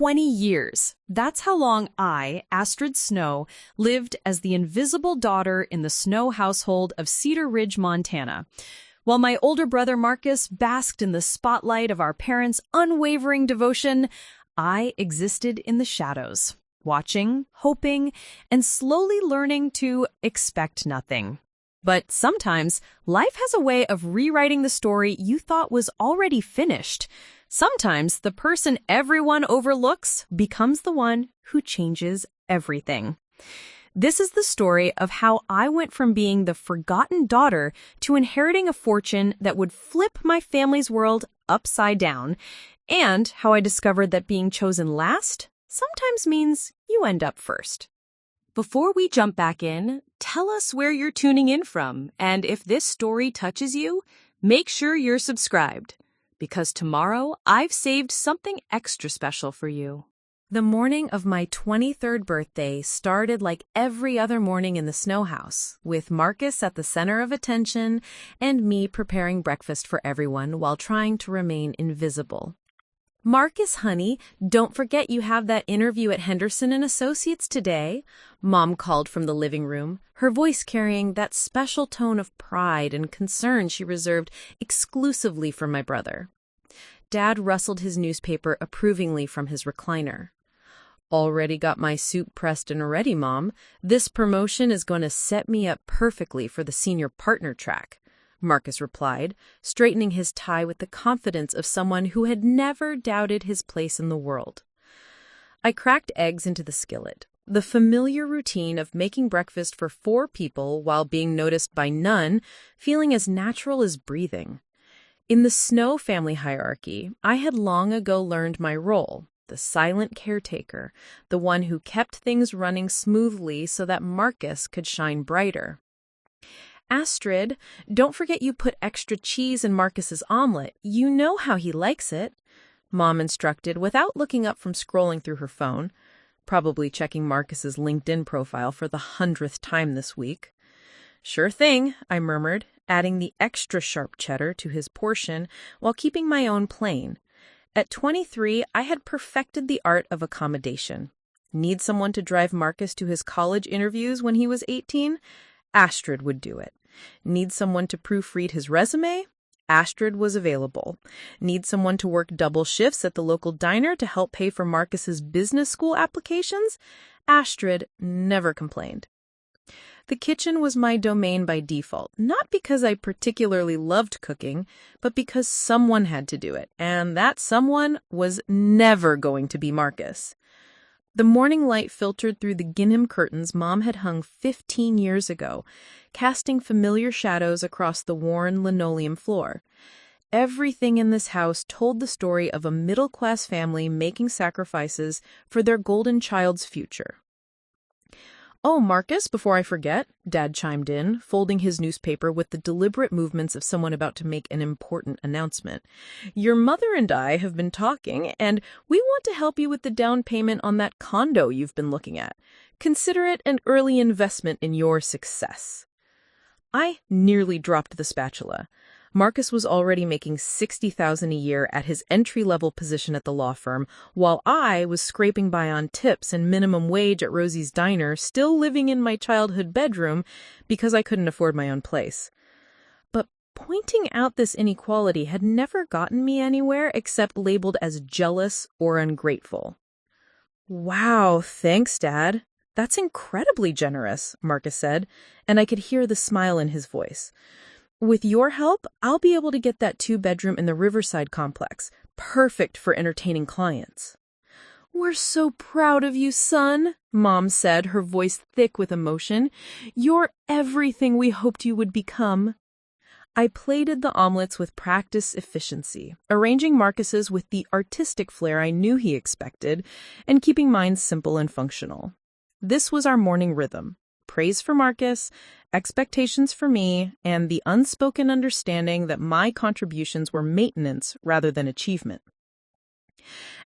20 years. That's how long I, Astrid Snow, lived as the invisible daughter in the Snow household of Cedar Ridge, Montana. While my older brother Marcus basked in the spotlight of our parents' unwavering devotion, I existed in the shadows, watching, hoping, and slowly learning to expect nothing. But sometimes, life has a way of rewriting the story you thought was already finished. Sometimes, the person everyone overlooks becomes the one who changes everything. This is the story of how I went from being the forgotten daughter to inheriting a fortune that would flip my family's world upside down, and how I discovered that being chosen last sometimes means you end up first. Before we jump back in, tell us where you're tuning in from, and if this story touches you, make sure you're subscribed, because tomorrow I've saved something extra special for you. The morning of my 23rd birthday started like every other morning in the Snow house, with Marcus at the center of attention and me preparing breakfast for everyone while trying to remain invisible. Marcus, honey, don't forget you have that interview at Henderson & Associates today, Mom called from the living room, her voice carrying that special tone of pride and concern she reserved exclusively for my brother. Dad rustled his newspaper approvingly from his recliner. Already got my soup pressed and ready, Mom. This promotion is going to set me up perfectly for the senior partner track, Marcus replied, straightening his tie with the confidence of someone who had never doubted his place in the world. I cracked eggs into the skillet, the familiar routine of making breakfast for 4 people while being noticed by none, feeling as natural as breathing. In the Snow family hierarchy, I had long ago learned my role, the silent caretaker, the one who kept things running smoothly so that Marcus could shine brighter. Astrid, don't forget you put extra cheese in Marcus's omelet. You know how he likes it, Mom instructed without looking up from scrolling through her phone, probably checking Marcus's LinkedIn profile for the 100th time this week. Sure thing, I murmured, adding the extra sharp cheddar to his portion while keeping my own plain. At 23, I had perfected the art of accommodation. Need someone to drive Marcus to his college interviews when he was 18? Astrid would do it. Need someone to proofread his resume? Astrid was available. Need someone to work double shifts at the local diner to help pay for Marcus's business school applications? Astrid never complained. The kitchen was my domain by default, not because I particularly loved cooking, but because someone had to do it, and that someone was never going to be Marcus. The morning light filtered through the gingham curtains Mom had hung 15 years ago, casting familiar shadows across the worn linoleum floor. Everything in this house told the story of a middle-class family making sacrifices for their golden child's future. Oh, Marcus, before I forget, Dad chimed in, folding his newspaper with the deliberate movements of someone about to make an important announcement. Your mother and I have been talking, and we want to help you with the down payment on that condo you've been looking at. Consider it an early investment in your success. I nearly dropped the spatula. Marcus was already making $60,000 a year at his entry-level position at the law firm, while I was scraping by on tips and minimum wage at Rosie's Diner, still living in my childhood bedroom because I couldn't afford my own place. But pointing out this inequality had never gotten me anywhere except labeled as jealous or ungrateful. Wow, thanks, Dad. That's incredibly generous, Marcus said, and I could hear the smile in his voice. With your help, I'll be able to get that 2-bedroom in the Riverside complex, perfect for entertaining clients. We're so proud of you, son, Mom said, her voice thick with emotion. You're everything we hoped you would become. I plated the omelets with practiced efficiency, arranging Marcus's with the artistic flair I knew he expected, and keeping mine simple and functional. This was our morning rhythm. Praise for Marcus, expectations for me, and the unspoken understanding that my contributions were maintenance rather than achievement.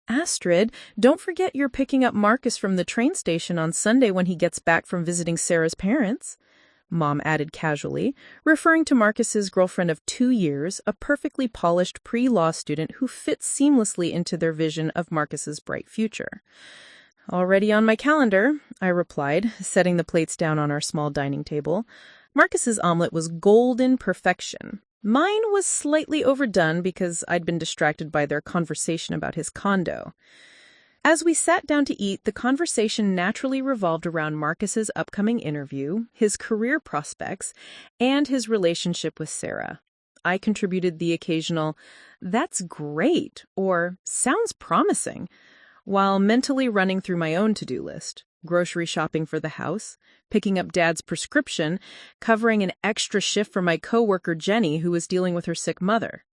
Astrid, don't forget you're picking up Marcus from the train station on Sunday when he gets back from visiting Sarah's parents. Mom added casually, referring to Marcus's girlfriend of 2 years, a perfectly polished pre-law student who fits seamlessly into their vision of Marcus's bright future. Already on my calendar, I replied, setting the plates down on our small dining table. Marcus's omelet was golden perfection. Mine was slightly overdone because I'd been distracted by their conversation about his condo. As we sat down to eat, the conversation naturally revolved around Marcus's upcoming interview, his career prospects, and his relationship with Sarah. I contributed the occasional, "That's great," or "Sounds promising," while mentally running through my own to-do list. Grocery shopping for the house, picking up Dad's prescription, covering an extra shift for my coworker Jenny, who was dealing with her sick mother.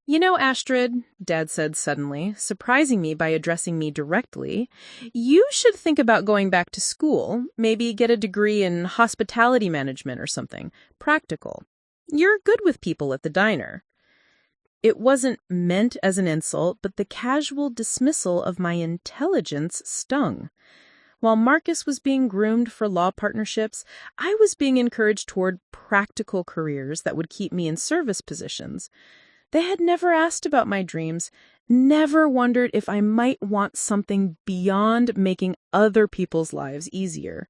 "You know, Astrid," Dad said suddenly, surprising me by addressing me directly, "you should think about going back to school, maybe get a degree in hospitality management or something. Practical. You're good with people at the diner." It wasn't meant as an insult, but the casual dismissal of my intelligence stung. While Marcus was being groomed for law partnerships, I was being encouraged toward practical careers that would keep me in service positions. They had never asked about my dreams, never wondered if I might want something beyond making other people's lives easier.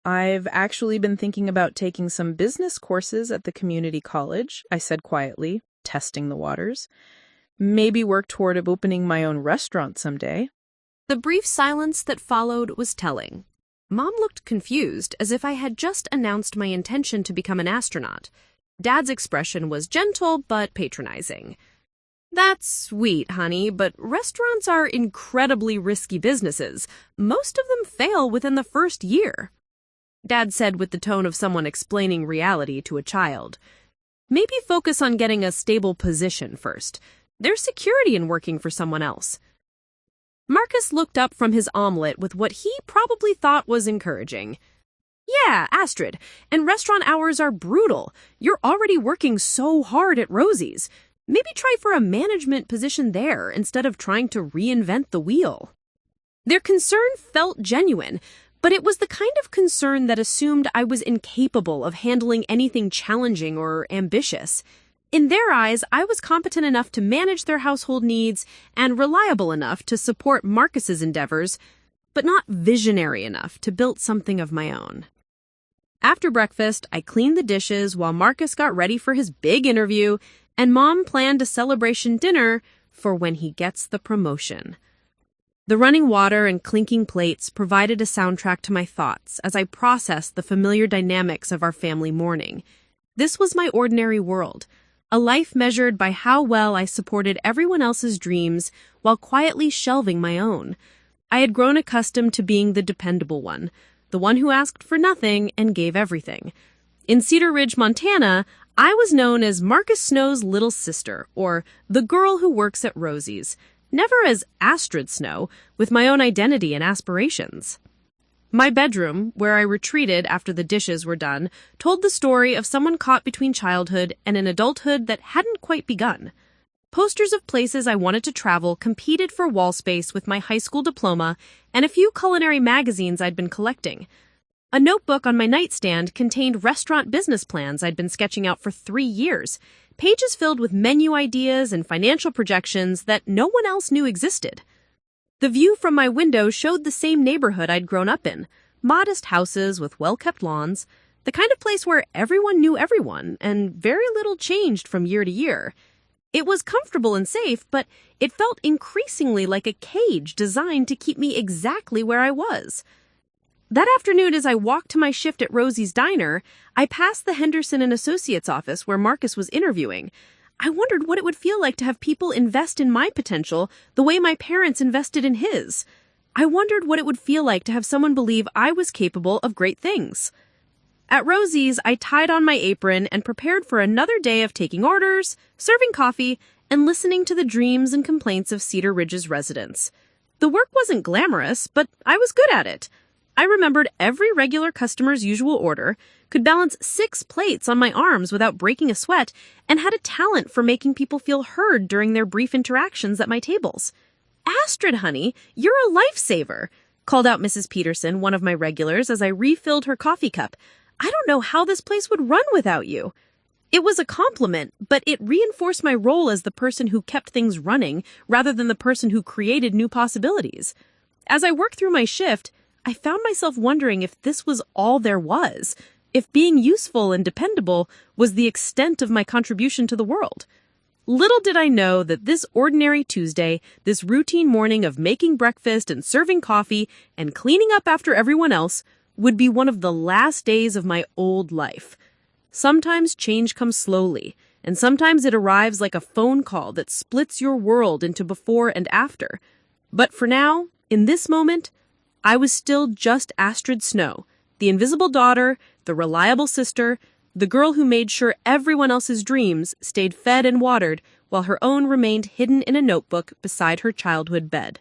"I've actually been thinking about taking some business courses at the community college," I said quietly, testing the waters. "Maybe work toward opening my own restaurant someday." The brief silence that followed was telling. Mom looked confused, as if I had just announced my intention to become an astronaut. Dad's expression was gentle but patronizing. "That's sweet, honey, but restaurants are incredibly risky businesses. Most of them fail within the first year," Dad said with the tone of someone explaining reality to a child. "Maybe focus on getting a stable position first. There's security in working for someone else." Marcus looked up from his omelet with what he probably thought was encouraging. "Yeah, Astrid, and restaurant hours are brutal. You're already working so hard at Rosie's. Maybe try for a management position there instead of trying to reinvent the wheel." Their concern felt genuine, but it was the kind of concern that assumed I was incapable of handling anything challenging or ambitious. In their eyes, I was competent enough to manage their household needs and reliable enough to support Marcus's endeavors, but not visionary enough to build something of my own. After breakfast, I cleaned the dishes while Marcus got ready for his big interview, and Mom planned a celebration dinner for when he gets the promotion. The running water and clinking plates provided a soundtrack to my thoughts as I processed the familiar dynamics of our family morning. This was my ordinary world, a life measured by how well I supported everyone else's dreams while quietly shelving my own. I had grown accustomed to being the dependable one, the one who asked for nothing and gave everything. In Cedar Ridge, Montana, I was known as Marcus Snow's little sister, or the girl who works at Rosie's, never as Astrid Snow, with my own identity and aspirations. My bedroom, where I retreated after the dishes were done, told the story of someone caught between childhood and an adulthood that hadn't quite begun. Posters of places I wanted to travel competed for wall space with my high school diploma and a few culinary magazines I'd been collecting. A notebook on my nightstand contained restaurant business plans I'd been sketching out for 3 years, pages filled with menu ideas and financial projections that no one else knew existed. The view from my window showed the same neighborhood I'd grown up in, modest houses with well-kept lawns, the kind of place where everyone knew everyone and very little changed from year to year. It was comfortable and safe, but it felt increasingly like a cage designed to keep me exactly where I was. That afternoon, as I walked to my shift at Rosie's Diner, I passed the Henderson and Associates office where Marcus was interviewing. I wondered what it would feel like to have people invest in my potential the way my parents invested in his. I wondered what it would feel like to have someone believe I was capable of great things. At Rosie's, I tied on my apron and prepared for another day of taking orders, serving coffee, and listening to the dreams and complaints of Cedar Ridge's residents. The work wasn't glamorous, but I was good at it. I remembered every regular customer's usual order, could balance 6 plates on my arms without breaking a sweat, and had a talent for making people feel heard during their brief interactions at my tables. "Astrid, honey, you're a lifesaver," called out Mrs. Peterson, one of my regulars, as I refilled her coffee cup. I don't know how this place would run without you." It was a compliment, but it reinforced my role as the person who kept things running rather than the person who created new possibilities. As I worked through my shift, I found myself wondering if this was all there was, if being useful and dependable was the extent of my contribution to the world. Little did I know that this ordinary Tuesday, this routine morning of making breakfast and serving coffee and cleaning up after everyone else, would be one of the last days of my old life. Sometimes change comes slowly, and sometimes it arrives like a phone call that splits your world into before and after. But for now, in this moment, I was still just Astrid Snow, the invisible daughter, the reliable sister, the girl who made sure everyone else's dreams stayed fed and watered while her own remained hidden in a notebook beside her childhood bed.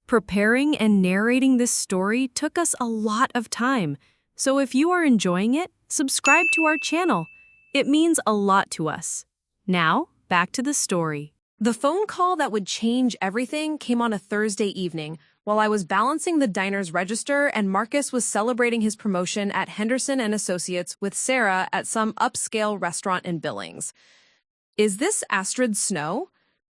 Preparing and narrating this story took us a lot of time, so if you are enjoying it, subscribe to our channel. It means a lot to us. Now, back to the story. The phone call that would change everything came on a Thursday evening while I was balancing the diner's register and Marcus was celebrating his promotion at Henderson & Associates with Sarah at some upscale restaurant in Billings. "Is this Astrid Snow?"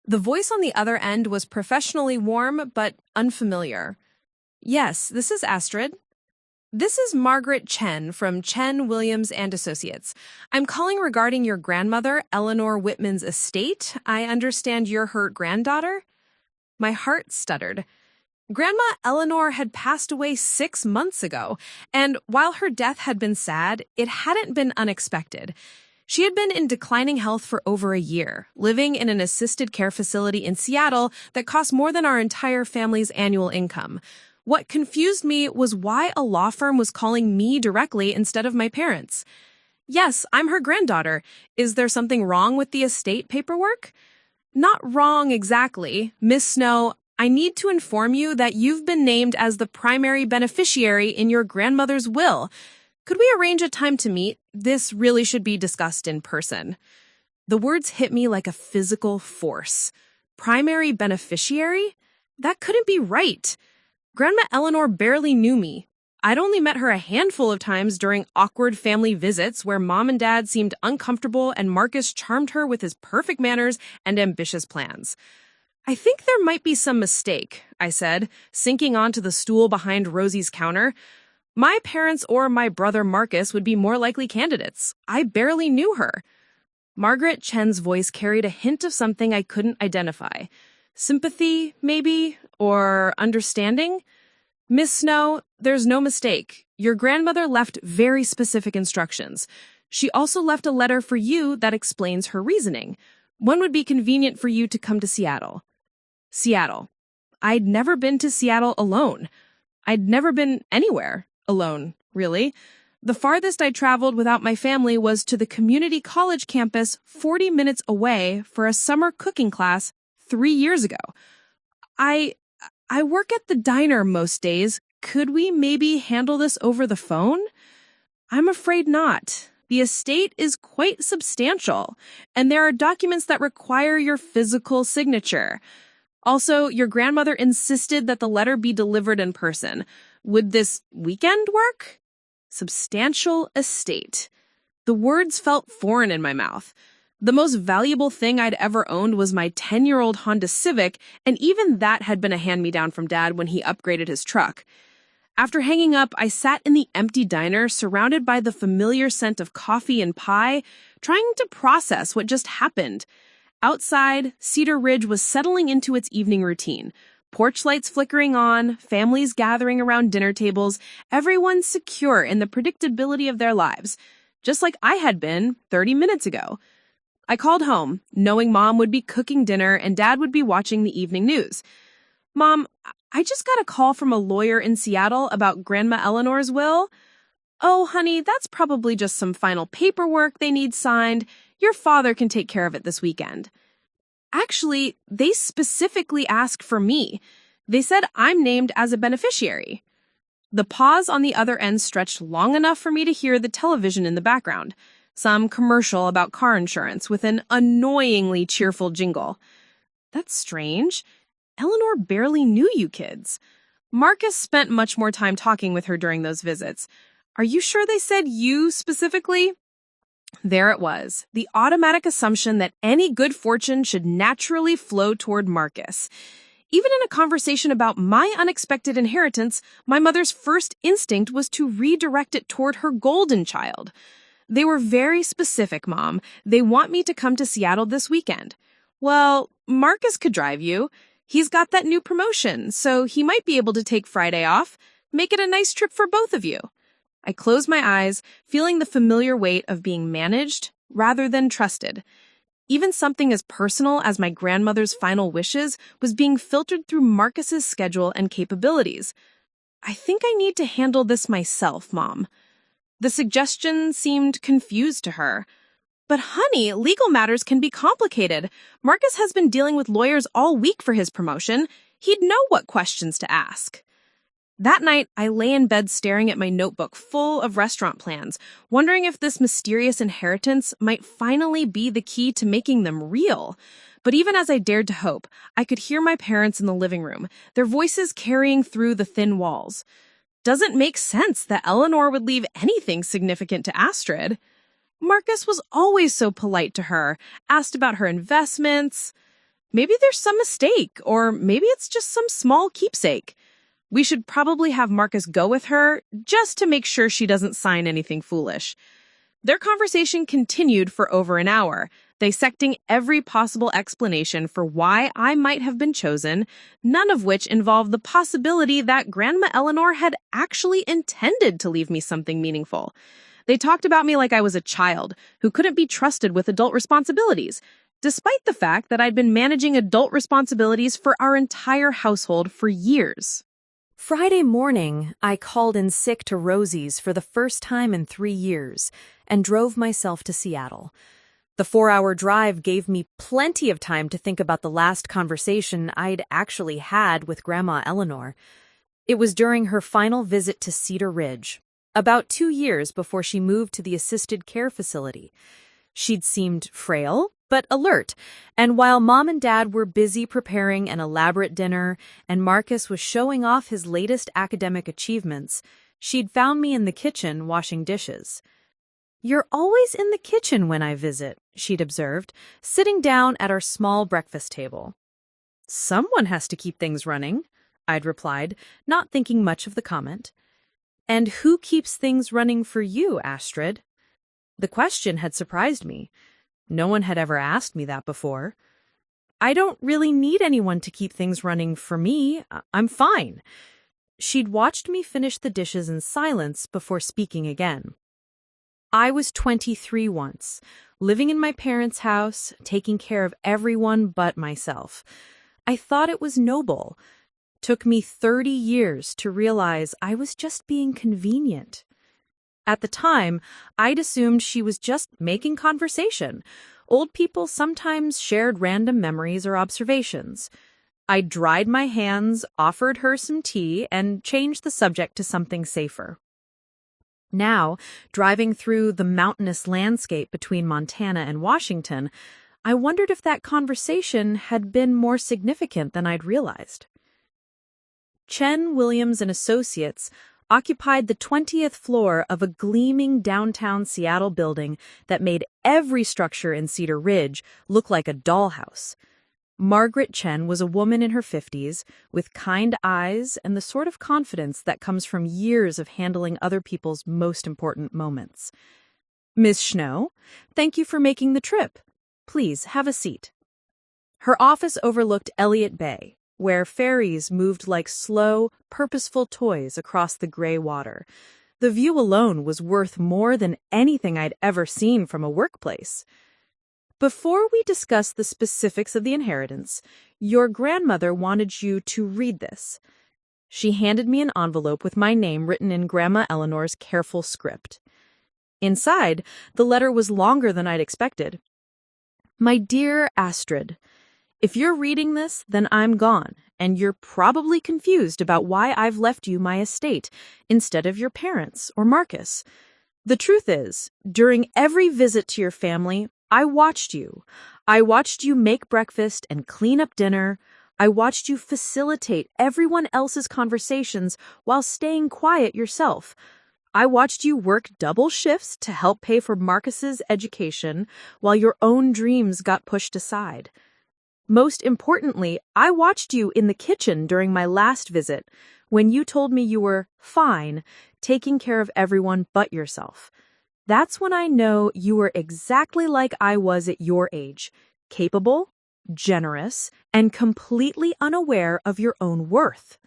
The voice on the other end was professionally warm but unfamiliar. "Yes, this is Astrid." "This is Margaret Chen from Chen, Williams & Associates. I'm calling regarding your grandmother, Eleanor Whitman's estate. I understand you're her granddaughter?" My heart stuttered. Grandma Eleanor had passed away 6 months ago, and while her death had been sad, it hadn't been unexpected. She had been in declining health for over a year, living in an assisted care facility in Seattle that cost more than our entire family's annual income. What confused me was why a law firm was calling me directly instead of my parents. "Yes, I'm her granddaughter. Is there something wrong with the estate paperwork?" "Not wrong exactly. Miss Snow, I need to inform you that you've been named as the primary beneficiary in your grandmother's will. Could we arrange a time to meet? This really should be discussed in person." The words hit me like a physical force. Primary beneficiary? That couldn't be right. Grandma Eleanor barely knew me. I'd only met her a handful of times during awkward family visits where Mom and Dad seemed uncomfortable and Marcus charmed her with his perfect manners and ambitious plans. "I think there might be some mistake," I said, sinking onto the stool behind Rosie's counter. "My parents or my brother Marcus would be more likely candidates. I barely knew her." Margaret Chen's voice carried a hint of something I couldn't identify. Sympathy, maybe? Or understanding? "Miss Snow, there's no mistake. Your grandmother left very specific instructions. She also left a letter for you that explains her reasoning. When would be convenient for you to come to Seattle?" Seattle. I'd never been to Seattle alone. I'd never been anywhere alone, really. The farthest I traveled without my family was to the community college campus 40 minutes away for a summer cooking class 3 years ago. I work at the diner most days. Could we maybe handle this over the phone?" "I'm afraid not. The estate is quite substantial, and there are documents that require your physical signature. Also, your grandmother insisted that the letter be delivered in person. Would this weekend work?" Substantial estate. The words felt foreign in my mouth. The most valuable thing I'd ever owned was my 10-year-old Honda Civic, and even that had been a hand-me-down from Dad when he upgraded his truck. After hanging up, I sat in the empty diner, surrounded by the familiar scent of coffee and pie, trying to process what just happened. Outside, Cedar Ridge was settling into its evening routine. Porch lights flickering on, families gathering around dinner tables, everyone secure in the predictability of their lives, just like I had been 30 minutes ago. I called home, knowing Mom would be cooking dinner and Dad would be watching the evening news. "Mom, I just got a call from a lawyer in Seattle about Grandma Eleanor's will." "Oh, honey, that's probably just some final paperwork they need signed. Your father can take care of it this weekend." Actually, they specifically asked for me. They said I'm named as a beneficiary. The pause on the other end stretched long enough for me to hear the television in the background, some commercial about car insurance with an annoyingly cheerful jingle. That's strange. Eleanor barely knew you kids. Marcus spent much more time talking with her during those visits. Are you sure they said you specifically? There it was, the automatic assumption that any good fortune should naturally flow toward Marcus. Even in a conversation about my unexpected inheritance, my mother's first instinct was to redirect it toward her golden child. They were very specific, Mom. They want me to come to Seattle this weekend. Well, Marcus could drive you. He's got that new promotion, so he might be able to take Friday off. Make it a nice trip for both of you. I closed my eyes, feeling the familiar weight of being managed rather than trusted. Even something as personal as my grandmother's final wishes was being filtered through Marcus's schedule and capabilities. I think I need to handle this myself, Mom. The suggestion seemed confused to her. But honey, legal matters can be complicated. Marcus has been dealing with lawyers all week for his promotion. He'd know what questions to ask. That night, I lay in bed staring at my notebook full of restaurant plans, wondering if this mysterious inheritance might finally be the key to making them real. But even as I dared to hope, I could hear my parents in the living room, their voices carrying through the thin walls. Doesn't make sense that Eleanor would leave anything significant to Astrid. Marcus was always so polite to her, asked about her investments. Maybe there's some mistake, or maybe it's just some small keepsake. We should probably have Marcus go with her, just to make sure she doesn't sign anything foolish. Their conversation continued for over an hour, dissecting every possible explanation for why I might have been chosen, none of which involved the possibility that Grandma Eleanor had actually intended to leave me something meaningful. They talked about me like I was a child who couldn't be trusted with adult responsibilities, despite the fact that I'd been managing adult responsibilities for our entire household for years. Friday morning, I called in sick to Rosie's for the first time in 3 years and drove myself to Seattle. The 4-hour drive gave me plenty of time to think about the last conversation I'd actually had with Grandma Eleanor. It was during her final visit to Cedar Ridge, about 2 years before she moved to the assisted care facility. She'd seemed frail, but alert, and while Mom and Dad were busy preparing an elaborate dinner and Marcus was showing off his latest academic achievements, she'd found me in the kitchen washing dishes. "You're always in the kitchen when I visit," she'd observed, sitting down at our small breakfast table. "Someone has to keep things running," I'd replied, not thinking much of the comment. "And who keeps things running for you, Astrid?" The question had surprised me. No one had ever asked me that before. "I don't really need anyone to keep things running for me. I'm fine." She'd watched me finish the dishes in silence before speaking again. "I was 23 once, living in my parents' house, taking care of everyone but myself. I thought it was noble. Took me 30 years to realize I was just being convenient. At the time, I'd assumed she was just making conversation. Old people sometimes shared random memories or observations. I dried my hands, offered her some tea, and changed the subject to something safer. Now, driving through the mountainous landscape between Montana and Washington, I wondered if that conversation had been more significant than I'd realized. Chen, Williams & Associates occupied the 20th floor of a gleaming downtown Seattle building that made every structure in Cedar Ridge look like a dollhouse. Margaret Chen was a woman in her 50s, with kind eyes and the sort of confidence that comes from years of handling other people's most important moments. "Miss Snow, thank you for making the trip. Please have a seat." Her office overlooked Elliott Bay, where ferries moved like slow, purposeful toys across the gray water. The view alone was worth more than anything I'd ever seen from a workplace. "Before we discuss the specifics of the inheritance, your grandmother wanted you to read this." She handed me an envelope with my name written in Grandma Eleanor's careful script. Inside, the letter was longer than I'd expected. "My dear Astrid, if you're reading this, then I'm gone, and you're probably confused about why I've left you my estate instead of your parents or Marcus. The truth is, during every visit to your family, I watched you. I watched you make breakfast and clean up dinner. I watched you facilitate everyone else's conversations while staying quiet yourself. I watched you work double shifts to help pay for Marcus's education while your own dreams got pushed aside. Most importantly, I watched you in the kitchen during my last visit when you told me you were fine, taking care of everyone but yourself. That's when I know you were exactly like I was at your age, capable, generous, and completely unaware of your own worth.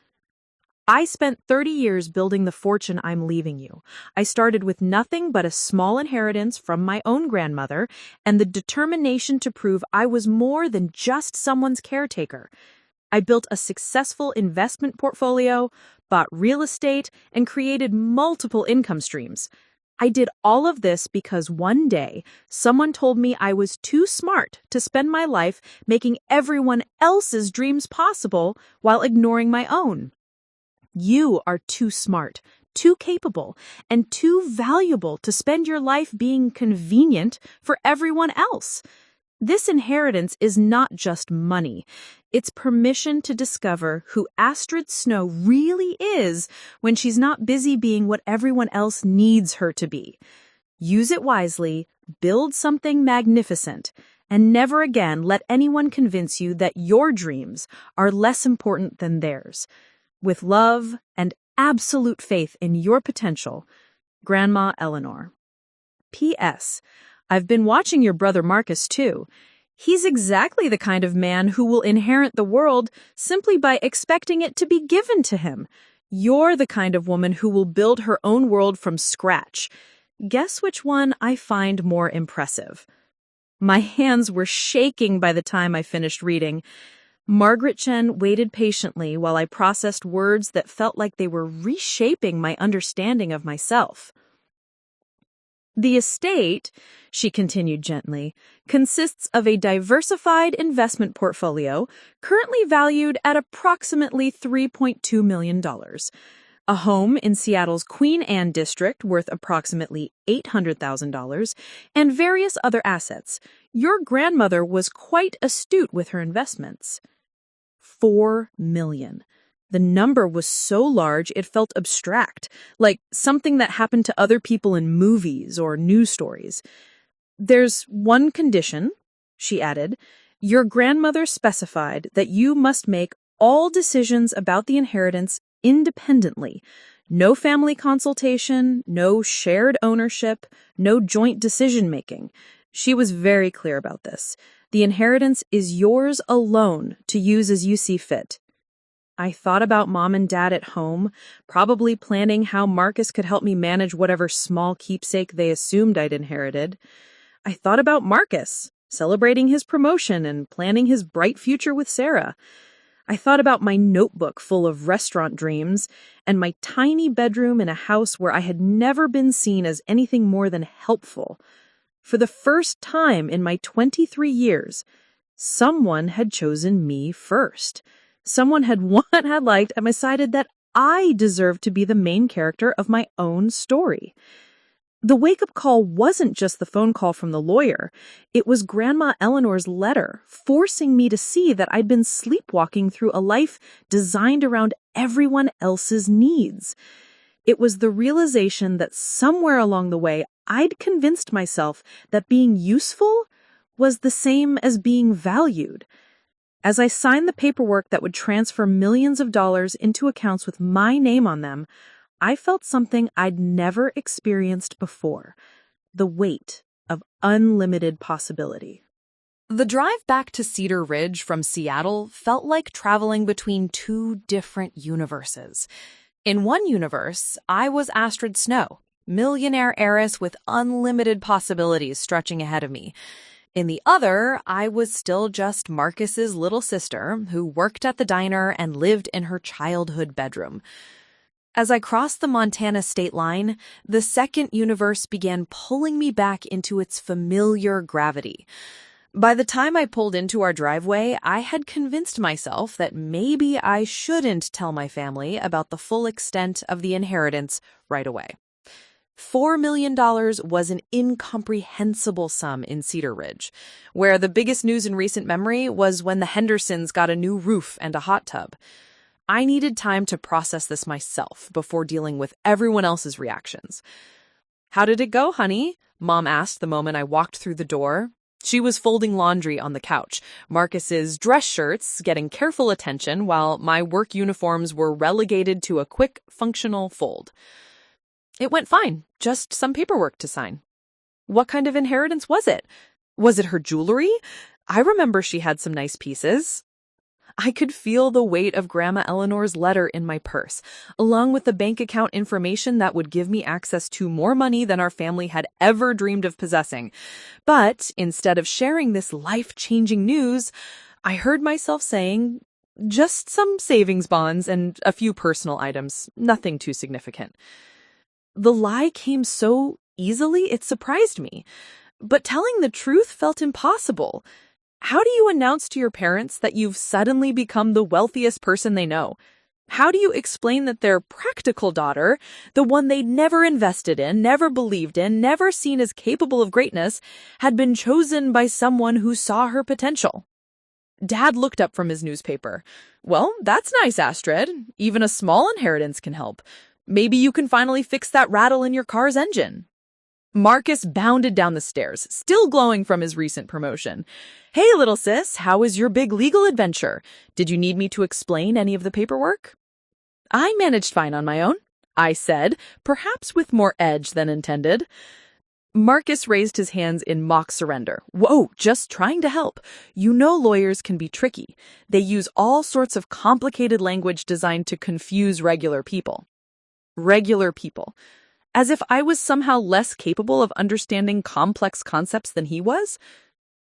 I spent 30 years building the fortune I'm leaving you. I started with nothing but a small inheritance from my own grandmother and the determination to prove I was more than just someone's caretaker. I built a successful investment portfolio, bought real estate, and created multiple income streams. I did all of this because one day someone told me I was too smart to spend my life making everyone else's dreams possible while ignoring my own. You are too smart, too capable, and too valuable to spend your life being convenient for everyone else. This inheritance is not just money. It's permission to discover who Astrid Snow really is when she's not busy being what everyone else needs her to be. Use it wisely, build something magnificent, and never again let anyone convince you that your dreams are less important than theirs. With love and absolute faith in your potential, Grandma Eleanor. P.S. I've been watching your brother Marcus, too. He's exactly the kind of man who will inherit the world simply by expecting it to be given to him. You're the kind of woman who will build her own world from scratch. Guess which one I find more impressive? My hands were shaking by the time I finished reading. Margaret Chen waited patiently while I processed words that felt like they were reshaping my understanding of myself. The estate, she continued gently, consists of a diversified investment portfolio currently valued at approximately $3.2 million. A home in Seattle's Queen Anne district worth approximately $800,000, and various other assets. Your grandmother was quite astute with her investments. 4 million. The number was so large it felt abstract, like something that happened to other people in movies or news stories. There's one condition, she added. Your grandmother specified that you must make all decisions about the inheritance independently. No family consultation, no shared ownership, no joint decision-making. She was very clear about this. The inheritance is yours alone to use as you see fit. I thought about Mom and Dad at home, probably planning how Marcus could help me manage whatever small keepsake they assumed I'd inherited. I thought about Marcus, celebrating his promotion and planning his bright future with Sarah. I thought about my notebook full of restaurant dreams and my tiny bedroom in a house where I had never been seen as anything more than helpful. For the first time in my 23 years, someone had chosen me first. Someone had liked and decided that I deserved to be the main character of my own story. The wake-up call wasn't just the phone call from the lawyer. It was Grandma Eleanor's letter, forcing me to see that I'd been sleepwalking through a life designed around everyone else's needs. It was the realization that somewhere along the way, I'd convinced myself that being useful was the same as being valued. As I signed the paperwork that would transfer millions of dollars into accounts with my name on them, I felt something I'd never experienced before, the weight of unlimited possibility. The drive back to Cedar Ridge from Seattle felt like traveling between two different universes. In one universe, I was Astrid Snow, millionaire heiress with unlimited possibilities stretching ahead of me. In the other, I was still just Marcus's little sister who worked at the diner and lived in her childhood bedroom. As I crossed the Montana state line, the second universe began pulling me back into its familiar gravity. By the time I pulled into our driveway, I had convinced myself that maybe I shouldn't tell my family about the full extent of the inheritance right away. $4 million was an incomprehensible sum in Cedar Ridge, where the biggest news in recent memory was when the Hendersons got a new roof and a hot tub. I needed time to process this myself before dealing with everyone else's reactions. "How did it go, honey?" Mom asked the moment I walked through the door. She was folding laundry on the couch, Marcus's dress shirts getting careful attention while my work uniforms were relegated to a quick, functional fold. "It went fine, just some paperwork to sign." "What kind of inheritance was it? Was it her jewelry? I remember she had some nice pieces." I could feel the weight of Grandma Eleanor's letter in my purse, along with the bank account information that would give me access to more money than our family had ever dreamed of possessing. But instead of sharing this life-changing news, I heard myself saying, "Just some savings bonds and a few personal items, nothing too significant." The lie came so easily, it surprised me. But telling the truth felt impossible. How do you announce to your parents that you've suddenly become the wealthiest person they know? How do you explain that their practical daughter, the one they'd never invested in, never believed in, never seen as capable of greatness, had been chosen by someone who saw her potential? Dad looked up from his newspaper. "Well, that's nice, Astrid. Even a small inheritance can help. Maybe you can finally fix that rattle in your car's engine." Marcus bounded down the stairs, still glowing from his recent promotion. "Hey, little sis, how was your big legal adventure? Did you need me to explain any of the paperwork?" "I managed fine on my own," I said, perhaps with more edge than intended. Marcus raised his hands in mock surrender. "Whoa, just trying to help. You know lawyers can be tricky. They use all sorts of complicated language designed to confuse regular people." Regular people. As if I was somehow less capable of understanding complex concepts than he was?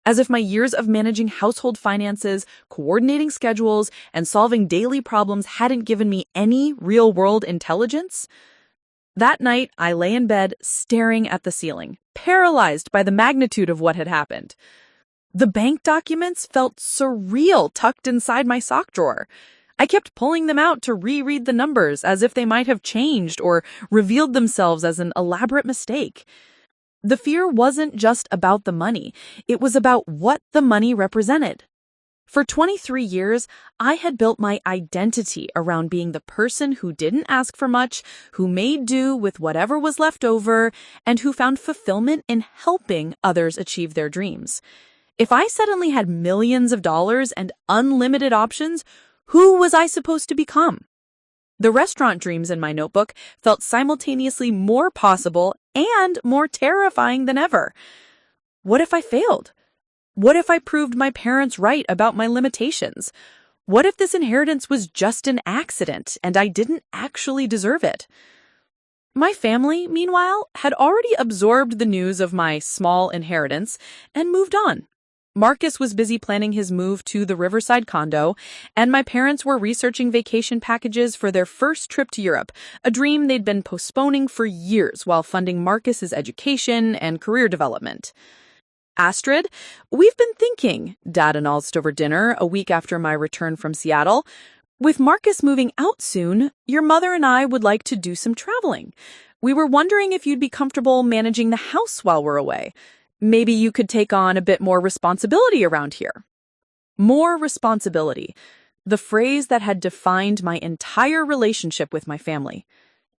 As if my years of managing household finances, coordinating schedules, and solving daily problems hadn't given me any real-world intelligence? That night, I lay in bed, staring at the ceiling, paralyzed by the magnitude of what had happened. The bank documents felt surreal tucked inside my sock drawer. I kept pulling them out to reread the numbers as if they might have changed or revealed themselves as an elaborate mistake. The fear wasn't just about the money. It was about what the money represented. For 23 years, I had built my identity around being the person who didn't ask for much, who made do with whatever was left over, and who found fulfillment in helping others achieve their dreams. If I suddenly had millions of dollars and unlimited options, who was I supposed to become? The restaurant dreams in my notebook felt simultaneously more possible and more terrifying than ever. What if I failed? What if I proved my parents right about my limitations? What if this inheritance was just an accident and I didn't actually deserve it? My family, meanwhile, had already absorbed the news of my small inheritance and moved on. Marcus was busy planning his move to the Riverside condo, and my parents were researching vacation packages for their first trip to Europe, a dream they'd been postponing for years while funding Marcus's education and career development. "Astrid, we've been thinking," Dad announced over dinner a week after my return from Seattle. "With Marcus moving out soon, your mother and I would like to do some traveling. We were wondering if you'd be comfortable managing the house while we're away. Maybe you could take on a bit more responsibility around here." More responsibility. The phrase that had defined my entire relationship with my family.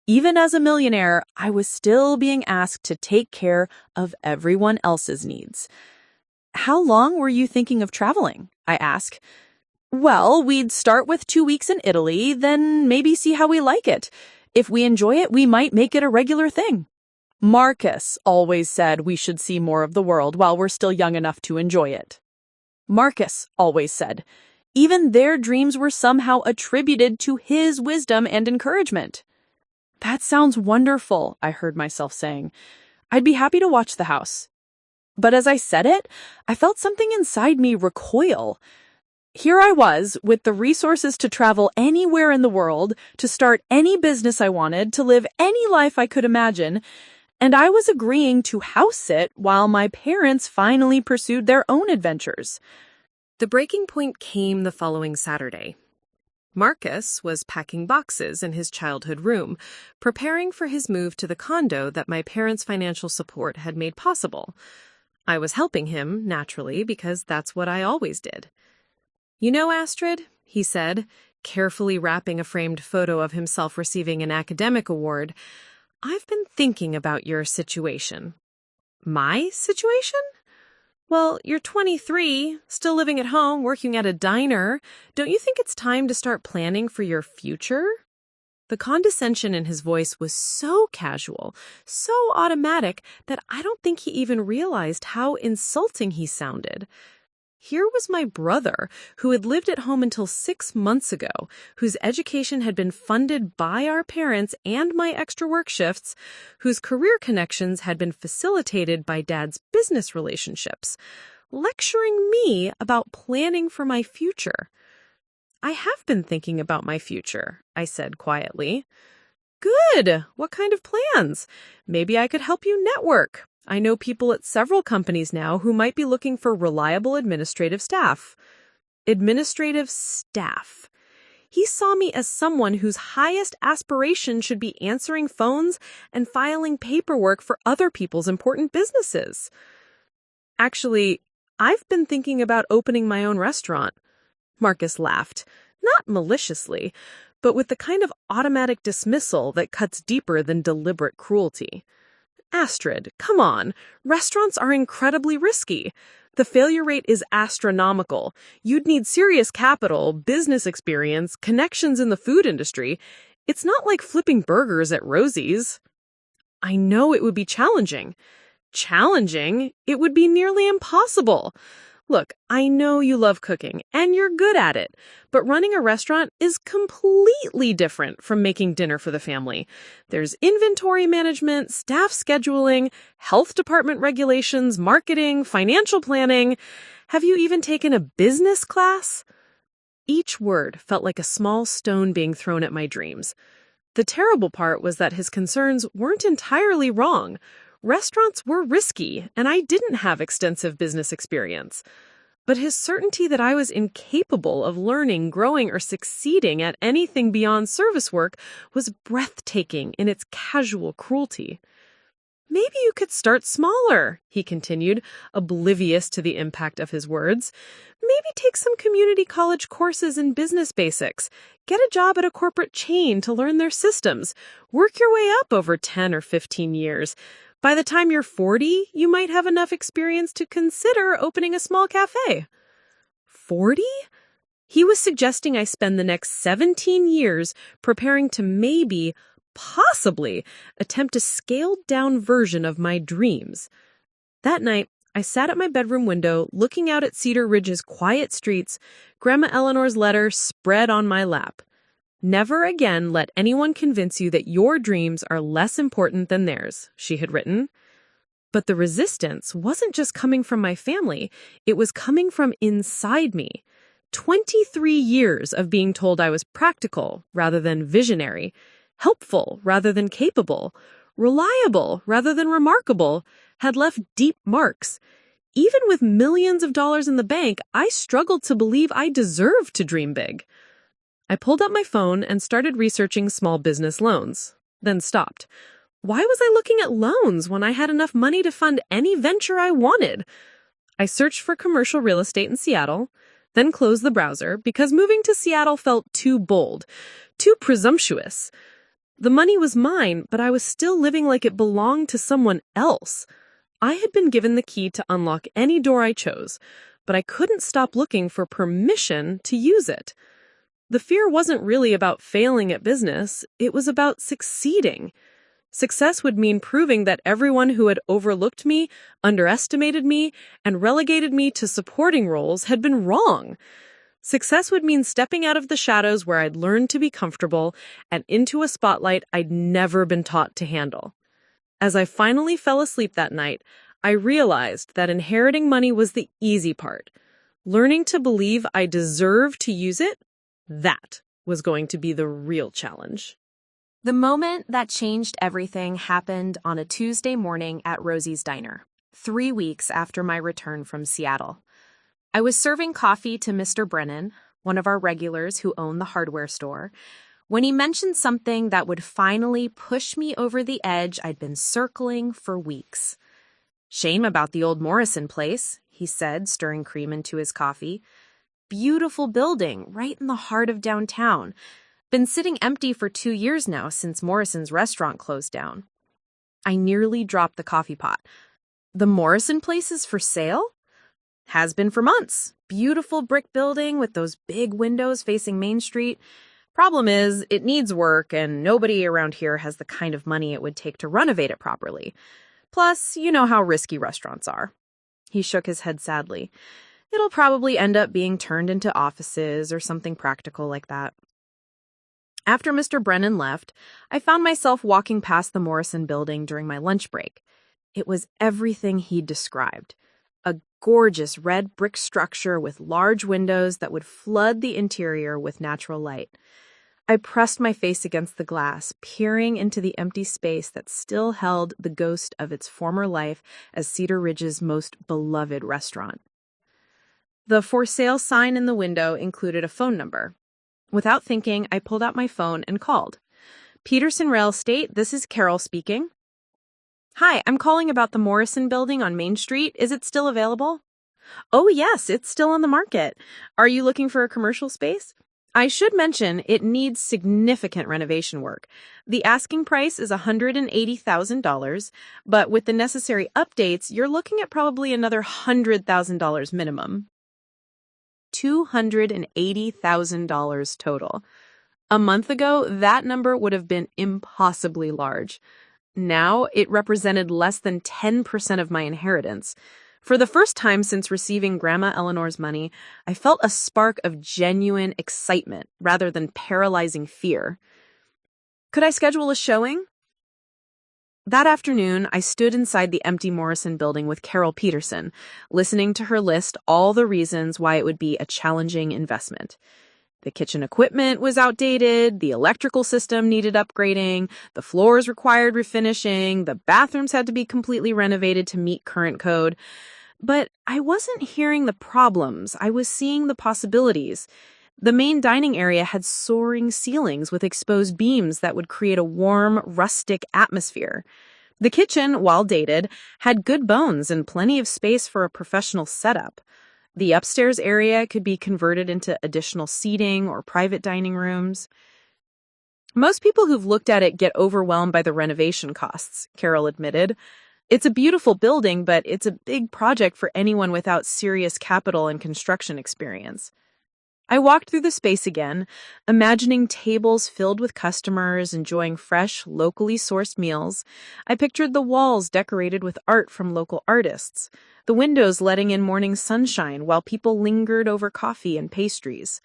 Even as a millionaire, I was still being asked to take care of everyone else's needs. "How long were you thinking of traveling?" I asked. "Well, we'd start with 2 weeks in Italy, then maybe see how we like it. If we enjoy it, we might make it a regular thing. Marcus always said we should see more of the world while we're still young enough to enjoy it." Marcus always said. Even their dreams were somehow attributed to his wisdom and encouragement. "That sounds wonderful," I heard myself saying. "I'd be happy to watch the house." But as I said it, I felt something inside me recoil. Here I was, with the resources to travel anywhere in the world, to start any business I wanted, to live any life I could imagine, and I was agreeing to house sit while my parents finally pursued their own adventures. The breaking point came the following Saturday. Marcus was packing boxes in his childhood room, preparing for his move to the condo that my parents' financial support had made possible. I was helping him, naturally, because that's what I always did. "You know, Astrid," he said, carefully wrapping a framed photo of himself receiving an academic award. "I've been thinking about your situation." "My situation?" "Well, you're 23, still living at home, working at a diner. Don't you think it's time to start planning for your future?" The condescension in his voice was so casual, so automatic, that I don't think he even realized how insulting he sounded. Here was my brother, who had lived at home until 6 months ago, whose education had been funded by our parents and my extra work shifts, whose career connections had been facilitated by Dad's business relationships, lecturing me about planning for my future. "I have been thinking about my future," I said quietly. "Good. What kind of plans? Maybe I could help you network. I know people at several companies now who might be looking for reliable administrative staff." Administrative staff. He saw me as someone whose highest aspiration should be answering phones and filing paperwork for other people's important businesses. "Actually, I've been thinking about opening my own restaurant." Marcus laughed, not maliciously, but with the kind of automatic dismissal that cuts deeper than deliberate cruelty. "Astrid, come on. Restaurants are incredibly risky. The failure rate is astronomical. You'd need serious capital, business experience, connections in the food industry. It's not like flipping burgers at Rosie's." "I know it would be challenging." "Challenging? It would be nearly impossible. Look, I know you love cooking, and you're good at it, but running a restaurant is completely different from making dinner for the family. There's inventory management, staff scheduling, health department regulations, marketing, financial planning. Have you even taken a business class?" Each word felt like a small stone being thrown at my dreams. The terrible part was that his concerns weren't entirely wrong. Restaurants were risky, and I didn't have extensive business experience. But his certainty that I was incapable of learning, growing, or succeeding at anything beyond service work was breathtaking in its casual cruelty. "Maybe you could start smaller," he continued, oblivious to the impact of his words. "Maybe take some community college courses in business basics. Get a job at a corporate chain to learn their systems. Work your way up over 10 or 15 years. By the time you're 40, you might have enough experience to consider opening a small cafe." 40? He was suggesting I spend the next 17 years preparing to maybe, possibly, attempt a scaled-down version of my dreams. That night, I sat at my bedroom window, looking out at Cedar Ridge's quiet streets, Grandma Eleanor's letter spread on my lap. "Never again let anyone convince you that your dreams are less important than theirs," she had written. But the resistance wasn't just coming from my family, it was coming from inside me. 23 years of being told I was practical rather than visionary, helpful rather than capable, reliable rather than remarkable, had left deep marks. Even with millions of dollars in the bank, I struggled to believe I deserved to dream big. I pulled up my phone and started researching small business loans, then stopped. Why was I looking at loans when I had enough money to fund any venture I wanted? I searched for commercial real estate in Seattle, then closed the browser because moving to Seattle felt too bold, too presumptuous. The money was mine, but I was still living like it belonged to someone else. I had been given the key to unlock any door I chose, but I couldn't stop looking for permission to use it. The fear wasn't really about failing at business, it was about succeeding. Success would mean proving that everyone who had overlooked me, underestimated me, and relegated me to supporting roles had been wrong. Success would mean stepping out of the shadows where I'd learned to be comfortable and into a spotlight I'd never been taught to handle. As I finally fell asleep that night, I realized that inheriting money was the easy part. Learning to believe I deserved to use it, that was going to be the real challenge. The moment that changed everything happened on a Tuesday morning at Rosie's Diner, 3 weeks after my return from Seattle. I was serving coffee to Mr. Brennan, one of our regulars who owned the hardware store, when he mentioned something that would finally push me over the edge I'd been circling for weeks. "Shame about the old Morrison place," he said, stirring cream into his coffee. beautiful building right in the heart of downtown. Been sitting empty for 2 years now since Morrison's restaurant closed down. I nearly dropped the coffee pot. The Morrison place is for sale? Has been for months. Beautiful brick building with those big windows facing Main Street. Problem is, it needs work, and nobody around here has the kind of money it would take to renovate it properly. Plus, you know how risky restaurants are. He shook his head sadly. It'll probably end up being turned into offices or something practical like that. After Mr. Brennan left, I found myself walking past the Morrison building during my lunch break. It was everything he'd described. A gorgeous red brick structure with large windows that would flood the interior with natural light. I pressed my face against the glass, peering into the empty space that still held the ghost of its former life as Cedar Ridge's most beloved restaurant. The for sale sign in the window included a phone number. Without thinking, I pulled out my phone and called. Peterson Rail Estate, this is Carol speaking. Hi, I'm calling about the Morrison building on Main Street. Is it still available? Oh, yes, it's still on the market. Are you looking for a commercial space? I should mention it needs significant renovation work. The asking price is $180,000, but with the necessary updates, you're looking at probably another $100,000 minimum. $280,000 total. A month ago, that number would have been impossibly large. Now, it represented less than 10% of my inheritance. For the first time since receiving Grandma Eleanor's money, I felt a spark of genuine excitement rather than paralyzing fear. Could I schedule a showing? That afternoon, I stood inside the empty Morrison building with Carol Peterson, listening to her list all the reasons why it would be a challenging investment. The kitchen equipment was outdated, the electrical system needed upgrading, the floors required refinishing, the bathrooms had to be completely renovated to meet current code. But I wasn't hearing the problems, I was seeing the possibilities. The main dining area had soaring ceilings with exposed beams that would create a warm, rustic atmosphere. The kitchen, while dated, had good bones and plenty of space for a professional setup. The upstairs area could be converted into additional seating or private dining rooms. Most people who've looked at it get overwhelmed by the renovation costs, Carol admitted. It's a beautiful building, but it's a big project for anyone without serious capital and construction experience. I walked through the space again, imagining tables filled with customers enjoying fresh, locally sourced meals. I pictured the walls decorated with art from local artists, the windows letting in morning sunshine while people lingered over coffee and pastries.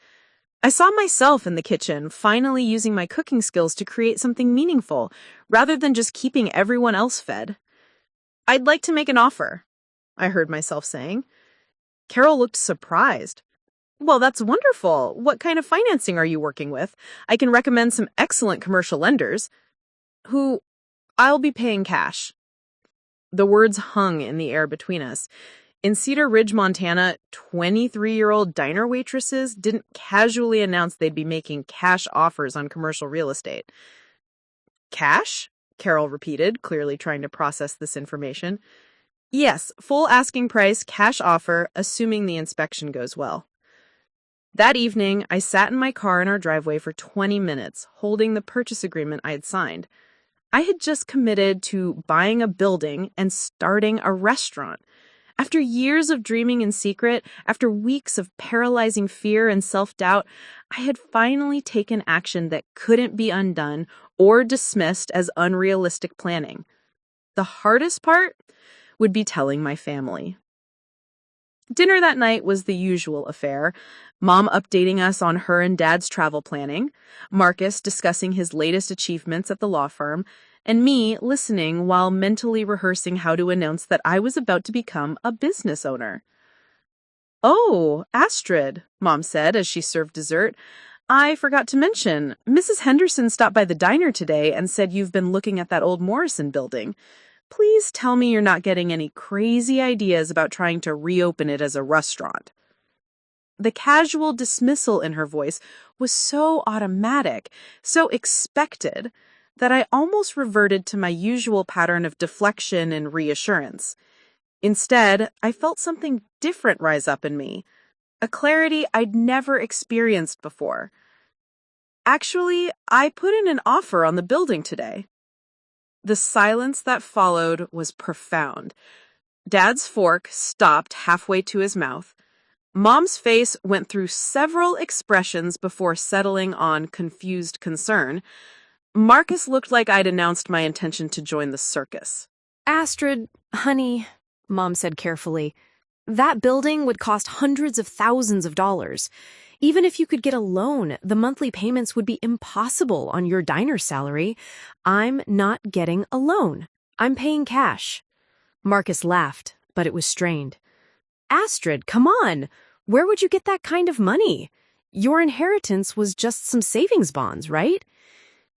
I saw myself in the kitchen, finally using my cooking skills to create something meaningful, rather than just keeping everyone else fed. I'd like to make an offer, I heard myself saying. Carol looked surprised. Well, that's wonderful. What kind of financing are you working with? I can recommend some excellent commercial lenders. Who? I'll be paying cash. The words hung in the air between us. In Cedar Ridge, Montana, 23-year-old diner waitresses didn't casually announce they'd be making cash offers on commercial real estate. Cash? Carol repeated, clearly trying to process this information. Yes, full asking price, cash offer, assuming the inspection goes well. That evening, I sat in my car in our driveway for 20 minutes, holding the purchase agreement I had signed. I had just committed to buying a building and starting a restaurant. After years of dreaming in secret, after weeks of paralyzing fear and self-doubt, I had finally taken action that couldn't be undone or dismissed as unrealistic planning. The hardest part would be telling my family. Dinner that night was the usual affair. Mom updating us on her and Dad's travel planning, Marcus discussing his latest achievements at the law firm, and me listening while mentally rehearsing how to announce that I was about to become a business owner. Oh, Astrid, Mom said as she served dessert. I forgot to mention, Mrs. Henderson stopped by the diner today and said you've been looking at that old Morrison building. Please tell me you're not getting any crazy ideas about trying to reopen it as a restaurant. The casual dismissal in her voice was so automatic, so expected, that I almost reverted to my usual pattern of deflection and reassurance. Instead, I felt something different rise up in me. a clarity I'd never experienced before. Actually, I put in an offer on the building today. The silence that followed was profound. Dad's fork stopped halfway to his mouth. Mom's face went through several expressions before settling on confused concern. Marcus looked like I'd announced my intention to join the circus. Astrid, honey, Mom said carefully, that building would cost hundreds of thousands of dollars. Even if you could get a loan, the monthly payments would be impossible on your diner salary. I'm not getting a loan. I'm paying cash. Marcus laughed, but it was strained. Astrid, come on. Where would you get that kind of money? Your inheritance was just some savings bonds, right?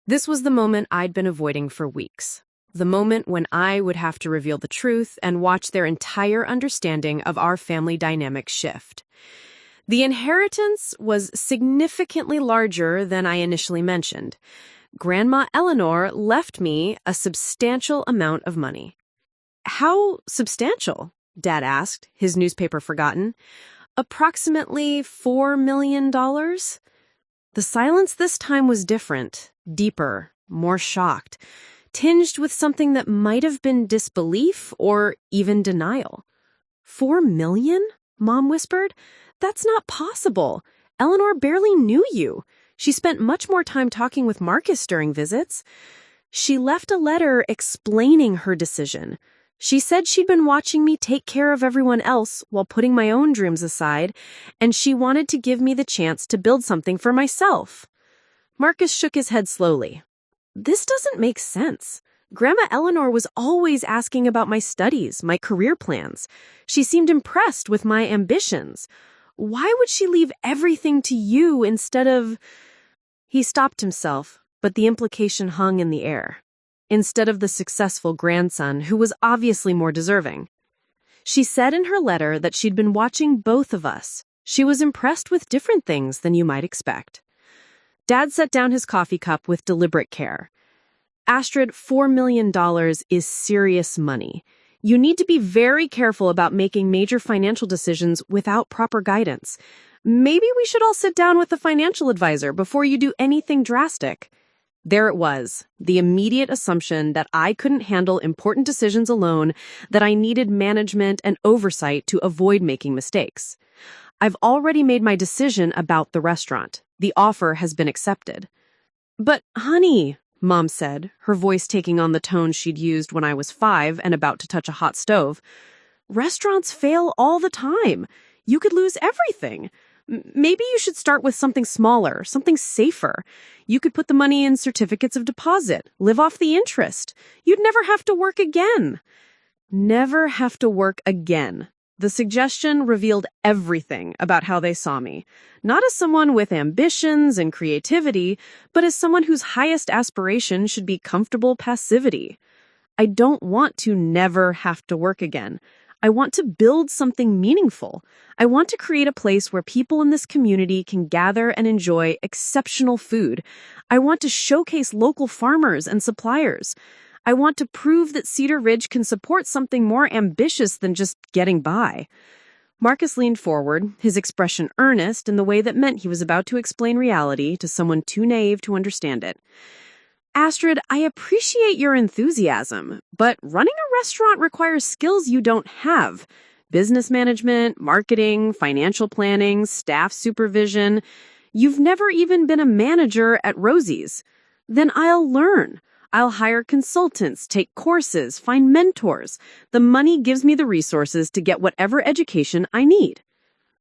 This was the moment I'd been avoiding for weeks. The moment when I would have to reveal the truth and watch their entire understanding of our family dynamic shift. The inheritance was significantly larger than I initially mentioned. Grandma Eleanor left me a substantial amount of money. How substantial? Dad asked, his newspaper forgotten. Approximately $4 million? The silence this time was different, deeper, more shocked, tinged with something that might have been disbelief or even denial. $4 million? Mom whispered. That's not possible. Eleanor barely knew you. She spent much more time talking with Marcus during visits. She left a letter explaining her decision. She said she'd been watching me take care of everyone else while putting my own dreams aside, and she wanted to give me the chance to build something for myself. Marcus shook his head slowly. This doesn't make sense. Grandma Eleanor was always asking about my studies, my career plans. She seemed impressed with my ambitions. Why would she leave everything to you instead of... He stopped himself, but the implication hung in the air. Instead of the successful grandson who was obviously more deserving. She said in her letter that she'd been watching both of us. She was impressed with different things than you might expect. Dad set down his coffee cup with deliberate care. Astrid, $4 million is serious money. You need to be very careful about making major financial decisions without proper guidance. Maybe we should all sit down with a financial advisor before you do anything drastic. There it was, the immediate assumption that I couldn't handle important decisions alone, that I needed management and oversight to avoid making mistakes. I've already made my decision about the restaurant. The offer has been accepted. But, honey, Mom said, her voice taking on the tone she'd used when I was 5 and about to touch a hot stove. Restaurants fail all the time. You could lose everything. Maybe you should start with something smaller, something safer. You could put the money in certificates of deposit, live off the interest. You'd never have to work again. Never have to work again. The suggestion revealed everything about how they saw me. Not as someone with ambitions and creativity, but as someone whose highest aspiration should be comfortable passivity. I don't want to never have to work again. I want to build something meaningful. I want to create a place where people in this community can gather and enjoy exceptional food. I want to showcase local farmers and suppliers. I want to prove that Cedar Ridge can support something more ambitious than just getting by. Marcus leaned forward, his expression earnest in the way that meant he was about to explain reality to someone too naive to understand it. Astrid, I appreciate your enthusiasm, but running a restaurant requires skills you don't have. Business management, marketing, financial planning, staff supervision. You've never even been a manager at Rosie's. Then I'll learn. I'll hire consultants, take courses, find mentors. The money gives me the resources to get whatever education I need.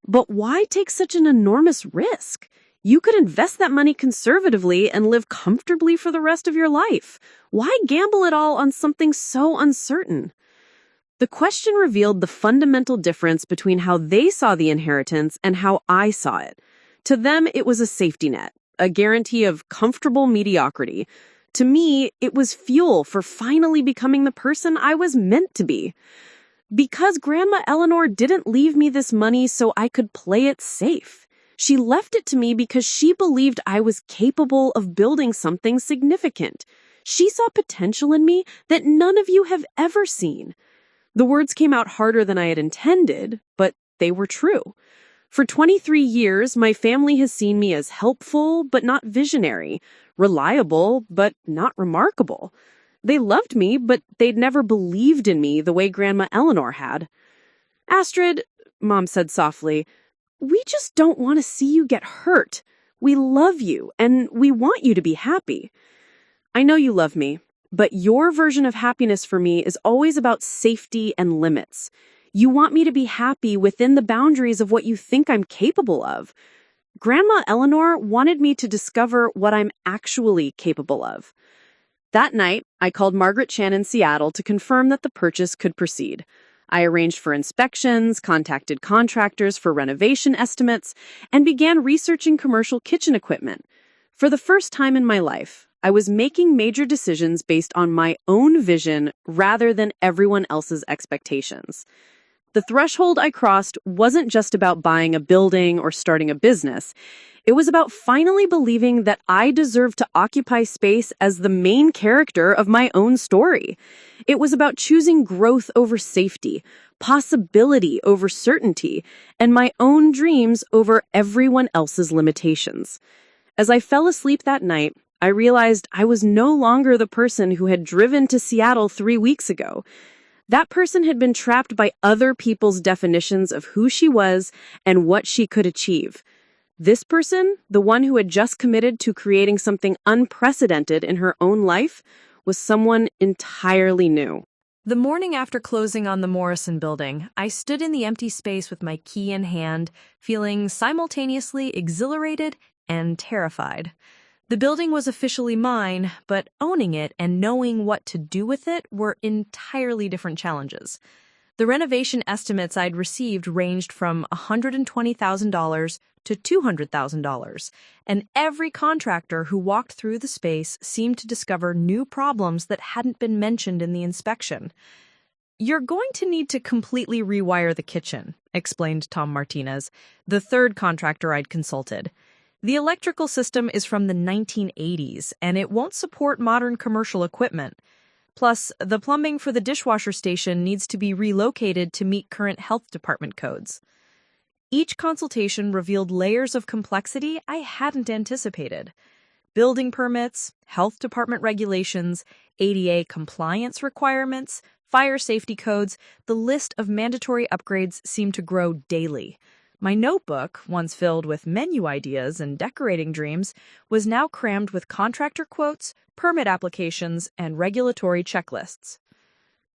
But why take such an enormous risk? You could invest that money conservatively and live comfortably for the rest of your life. Why gamble it all on something so uncertain? The question revealed the fundamental difference between how they saw the inheritance and how I saw it. To them, it was a safety net, a guarantee of comfortable mediocrity. To me, it was fuel for finally becoming the person I was meant to be. Because Grandma Eleanor didn't leave me this money so I could play it safe. She left it to me because she believed I was capable of building something significant. She saw potential in me that none of you have ever seen. The words came out harder than I had intended, but they were true. For 23 years, my family has seen me as helpful but not visionary, reliable but not remarkable. They loved me, but they'd never believed in me the way Grandma Eleanor had. Astrid, Mom said softly, we just don't want to see you get hurt. We love you, and we want you to be happy. I know you love me, but your version of happiness for me is always about safety and limits. You want me to be happy within the boundaries of what you think I'm capable of. Grandma Eleanor wanted me to discover what I'm actually capable of. That night, I called Margaret Chan in Seattle to confirm that the purchase could proceed. I arranged for inspections, contacted contractors for renovation estimates, and began researching commercial kitchen equipment. For the first time in my life, I was making major decisions based on my own vision rather than everyone else's expectations. The threshold I crossed wasn't just about buying a building or starting a business. It was about finally believing that I deserved to occupy space as the main character of my own story. It was about choosing growth over safety, possibility over certainty, and my own dreams over everyone else's limitations. As I fell asleep that night, I realized I was no longer the person who had driven to Seattle 3 weeks ago. That person had been trapped by other people's definitions of who she was and what she could achieve. This person, the one who had just committed to creating something unprecedented in her own life, was someone entirely new. The morning after closing on the Morrison building, I stood in the empty space with my key in hand, feeling simultaneously exhilarated and terrified. The building was officially mine, but owning it and knowing what to do with it were entirely different challenges. The renovation estimates I'd received ranged from $120,000 to $200,000, and every contractor who walked through the space seemed to discover new problems that hadn't been mentioned in the inspection. "You're going to need to completely rewire the kitchen," explained Tom Martinez, the third contractor I'd consulted. "The electrical system is from the 1980s, and it won't support modern commercial equipment. Plus, the plumbing for the dishwasher station needs to be relocated to meet current health department codes." Each consultation revealed layers of complexity I hadn't anticipated. Building permits, health department regulations, ADA compliance requirements, fire safety codes, the list of mandatory upgrades seemed to grow daily. My notebook, once filled with menu ideas and decorating dreams, was now crammed with contractor quotes, permit applications, and regulatory checklists.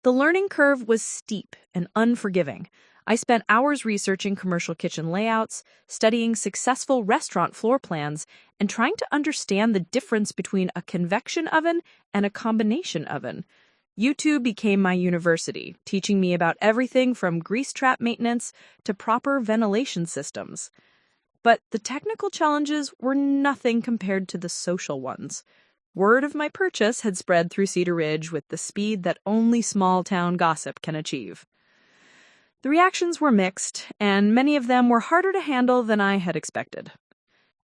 The learning curve was steep and unforgiving. I spent hours researching commercial kitchen layouts, studying successful restaurant floor plans, and trying to understand the difference between a convection oven and a combination oven. YouTube became my university, teaching me about everything from grease trap maintenance to proper ventilation systems. But the technical challenges were nothing compared to the social ones. Word of my purchase had spread through Cedar Ridge with the speed that only small-town gossip can achieve. The reactions were mixed, and many of them were harder to handle than I had expected.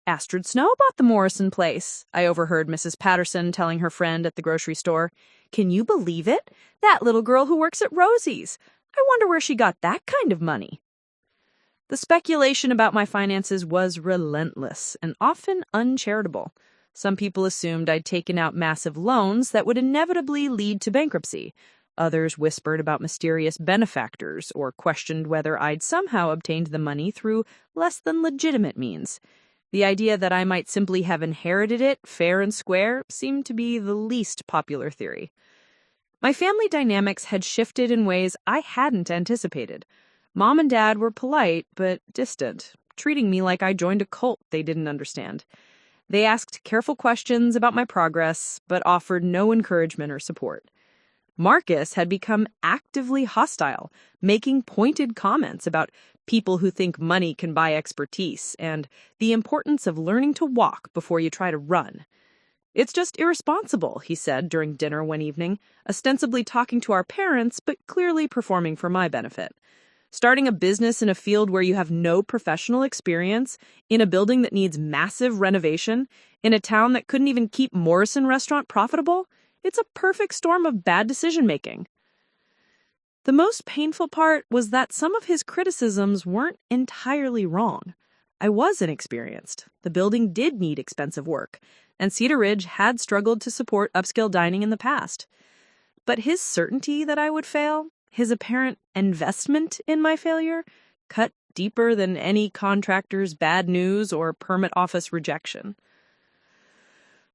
"Astrid Snow bought the Morrison place," I overheard Mrs. Patterson telling her friend at the grocery store. "Can you believe it? That little girl who works at Rosie's. I wonder where she got that kind of money." The speculation about my finances was relentless and often uncharitable. Some people assumed I'd taken out massive loans that would inevitably lead to bankruptcy. Others whispered about mysterious benefactors or questioned whether I'd somehow obtained the money through less than legitimate means. The idea that I might simply have inherited it fair and square seemed to be the least popular theory. My family dynamics had shifted in ways I hadn't anticipated. Mom and Dad were polite but distant, treating me like I joined a cult they didn't understand. They asked careful questions about my progress, but offered no encouragement or support. Marcus had become actively hostile, making pointed comments about people who think money can buy expertise and the importance of learning to walk before you try to run. "It's just irresponsible," he said during dinner one evening, ostensibly talking to our parents but clearly performing for my benefit. "Starting a business in a field where you have no professional experience, in a building that needs massive renovation, in a town that couldn't even keep Morrison Restaurant profitable? It's a perfect storm of bad decision-making." The most painful part was that some of his criticisms weren't entirely wrong. I was inexperienced. The building did need expensive work, and Cedar Ridge had struggled to support upscale dining in the past. But his certainty that I would fail, his apparent investment in my failure, cut deeper than any contractor's bad news or permit office rejection.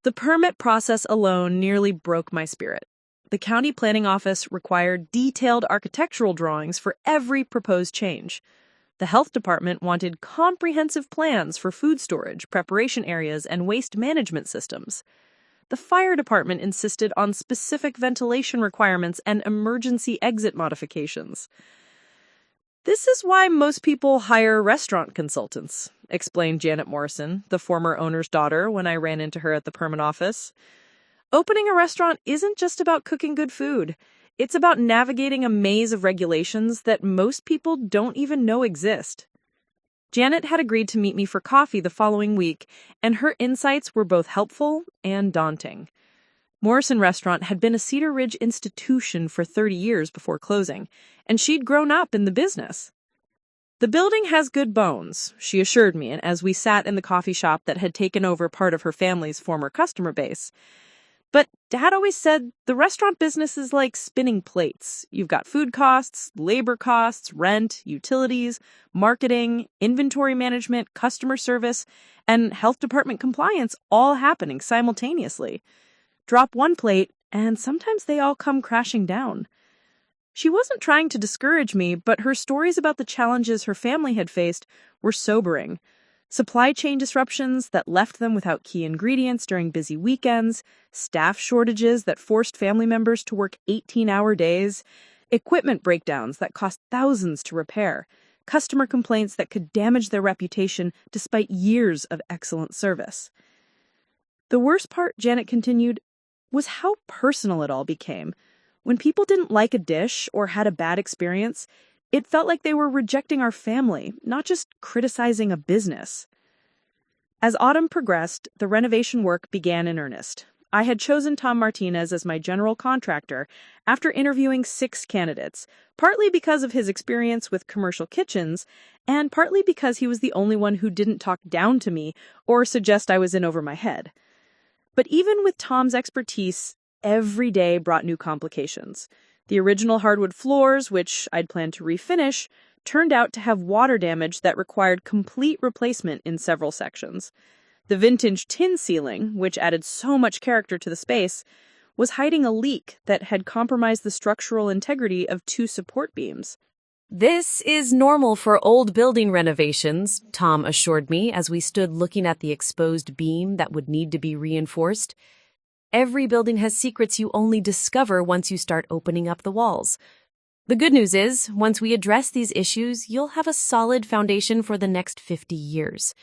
The permit process alone nearly broke my spirit. The county planning office required detailed architectural drawings for every proposed change. The health department wanted comprehensive plans for food storage, preparation areas, and waste management systems. The fire department insisted on specific ventilation requirements and emergency exit modifications. "This is why most people hire restaurant consultants," explained Janet Morrison, the former owner's daughter, when I ran into her at the permit office. "Opening a restaurant isn't just about cooking good food. It's about navigating a maze of regulations that most people don't even know exist." Janet had agreed to meet me for coffee the following week, and her insights were both helpful and daunting. Morrison Restaurant had been a Cedar Ridge institution for 30 years before closing, and she'd grown up in the business. "The building has good bones," she assured me as we sat in the coffee shop that had taken over part of her family's former customer base. "But Dad always said the restaurant business is like spinning plates. You've got food costs, labor costs, rent, utilities, marketing, inventory management, customer service, and health department compliance all happening simultaneously. Drop one plate, and sometimes they all come crashing down." She wasn't trying to discourage me, but her stories about the challenges her family had faced were sobering. Supply chain disruptions that left them without key ingredients during busy weekends, staff shortages that forced family members to work 18-hour days, equipment breakdowns that cost thousands to repair, customer complaints that could damage their reputation despite years of excellent service. The worst part, Janet continued, was how personal it all became. When people didn't like a dish or had a bad experience, it felt like they were rejecting our family, not just criticizing a business. As autumn progressed, the renovation work began in earnest. I had chosen Tom Martinez as my general contractor after interviewing 6 candidates, partly because of his experience with commercial kitchens, and partly because he was the only one who didn't talk down to me or suggest I was in over my head. But even with Tom's expertise, every day brought new complications. The original hardwood floors, which I'd planned to refinish, turned out to have water damage that required complete replacement in several sections. The vintage tin ceiling, which added so much character to the space, was hiding a leak that had compromised the structural integrity of 2 support beams. "This is normal for old building renovations," Tom assured me as we stood looking at the exposed beam that would need to be reinforced. "Every building has secrets you only discover once you start opening up the walls. The good news is, once we address these issues, you'll have a solid foundation for the next 50 years.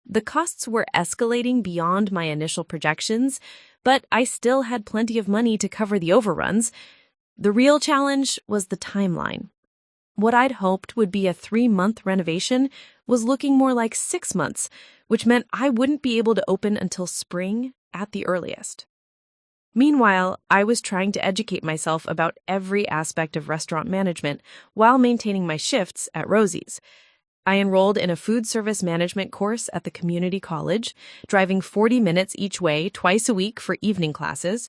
The costs were escalating beyond my initial projections, but I still had plenty of money to cover the overruns. The real challenge was the timeline. What I'd hoped would be a 3-month renovation was looking more like 6 months, which meant I wouldn't be able to open until spring at the earliest. Meanwhile, I was trying to educate myself about every aspect of restaurant management while maintaining my shifts at Rosie's. I enrolled in a food service management course at the community college, driving 40 minutes each way twice a week for evening classes.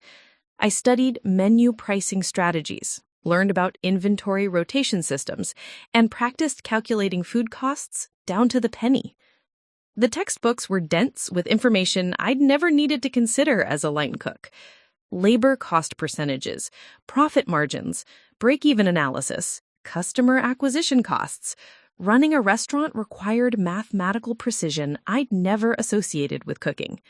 I studied menu pricing strategies, learned about inventory rotation systems, and practiced calculating food costs down to the penny. The textbooks were dense with information I'd never needed to consider as a line cook. Labor cost percentages, profit margins, break-even analysis, customer acquisition costs. Running a restaurant required mathematical precision I'd never associated with cooking.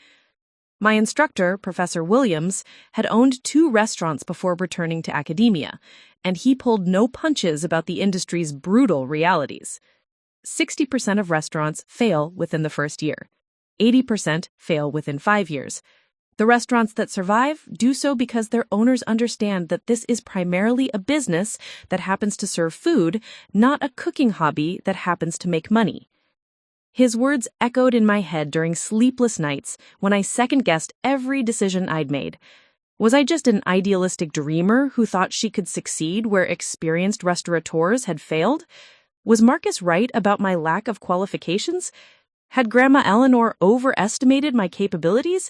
My instructor, Professor Williams, had owned 2 restaurants before returning to academia, and he pulled no punches about the industry's brutal realities. 60% of restaurants fail within the first year. 80% fail within 5 years. The restaurants that survive do so because their owners understand that this is primarily a business that happens to serve food, not a cooking hobby that happens to make money. His words echoed in my head during sleepless nights when I second-guessed every decision I'd made. Was I just an idealistic dreamer who thought she could succeed where experienced restaurateurs had failed? Was Marcus right about my lack of qualifications? Had Grandma Eleanor overestimated my capabilities?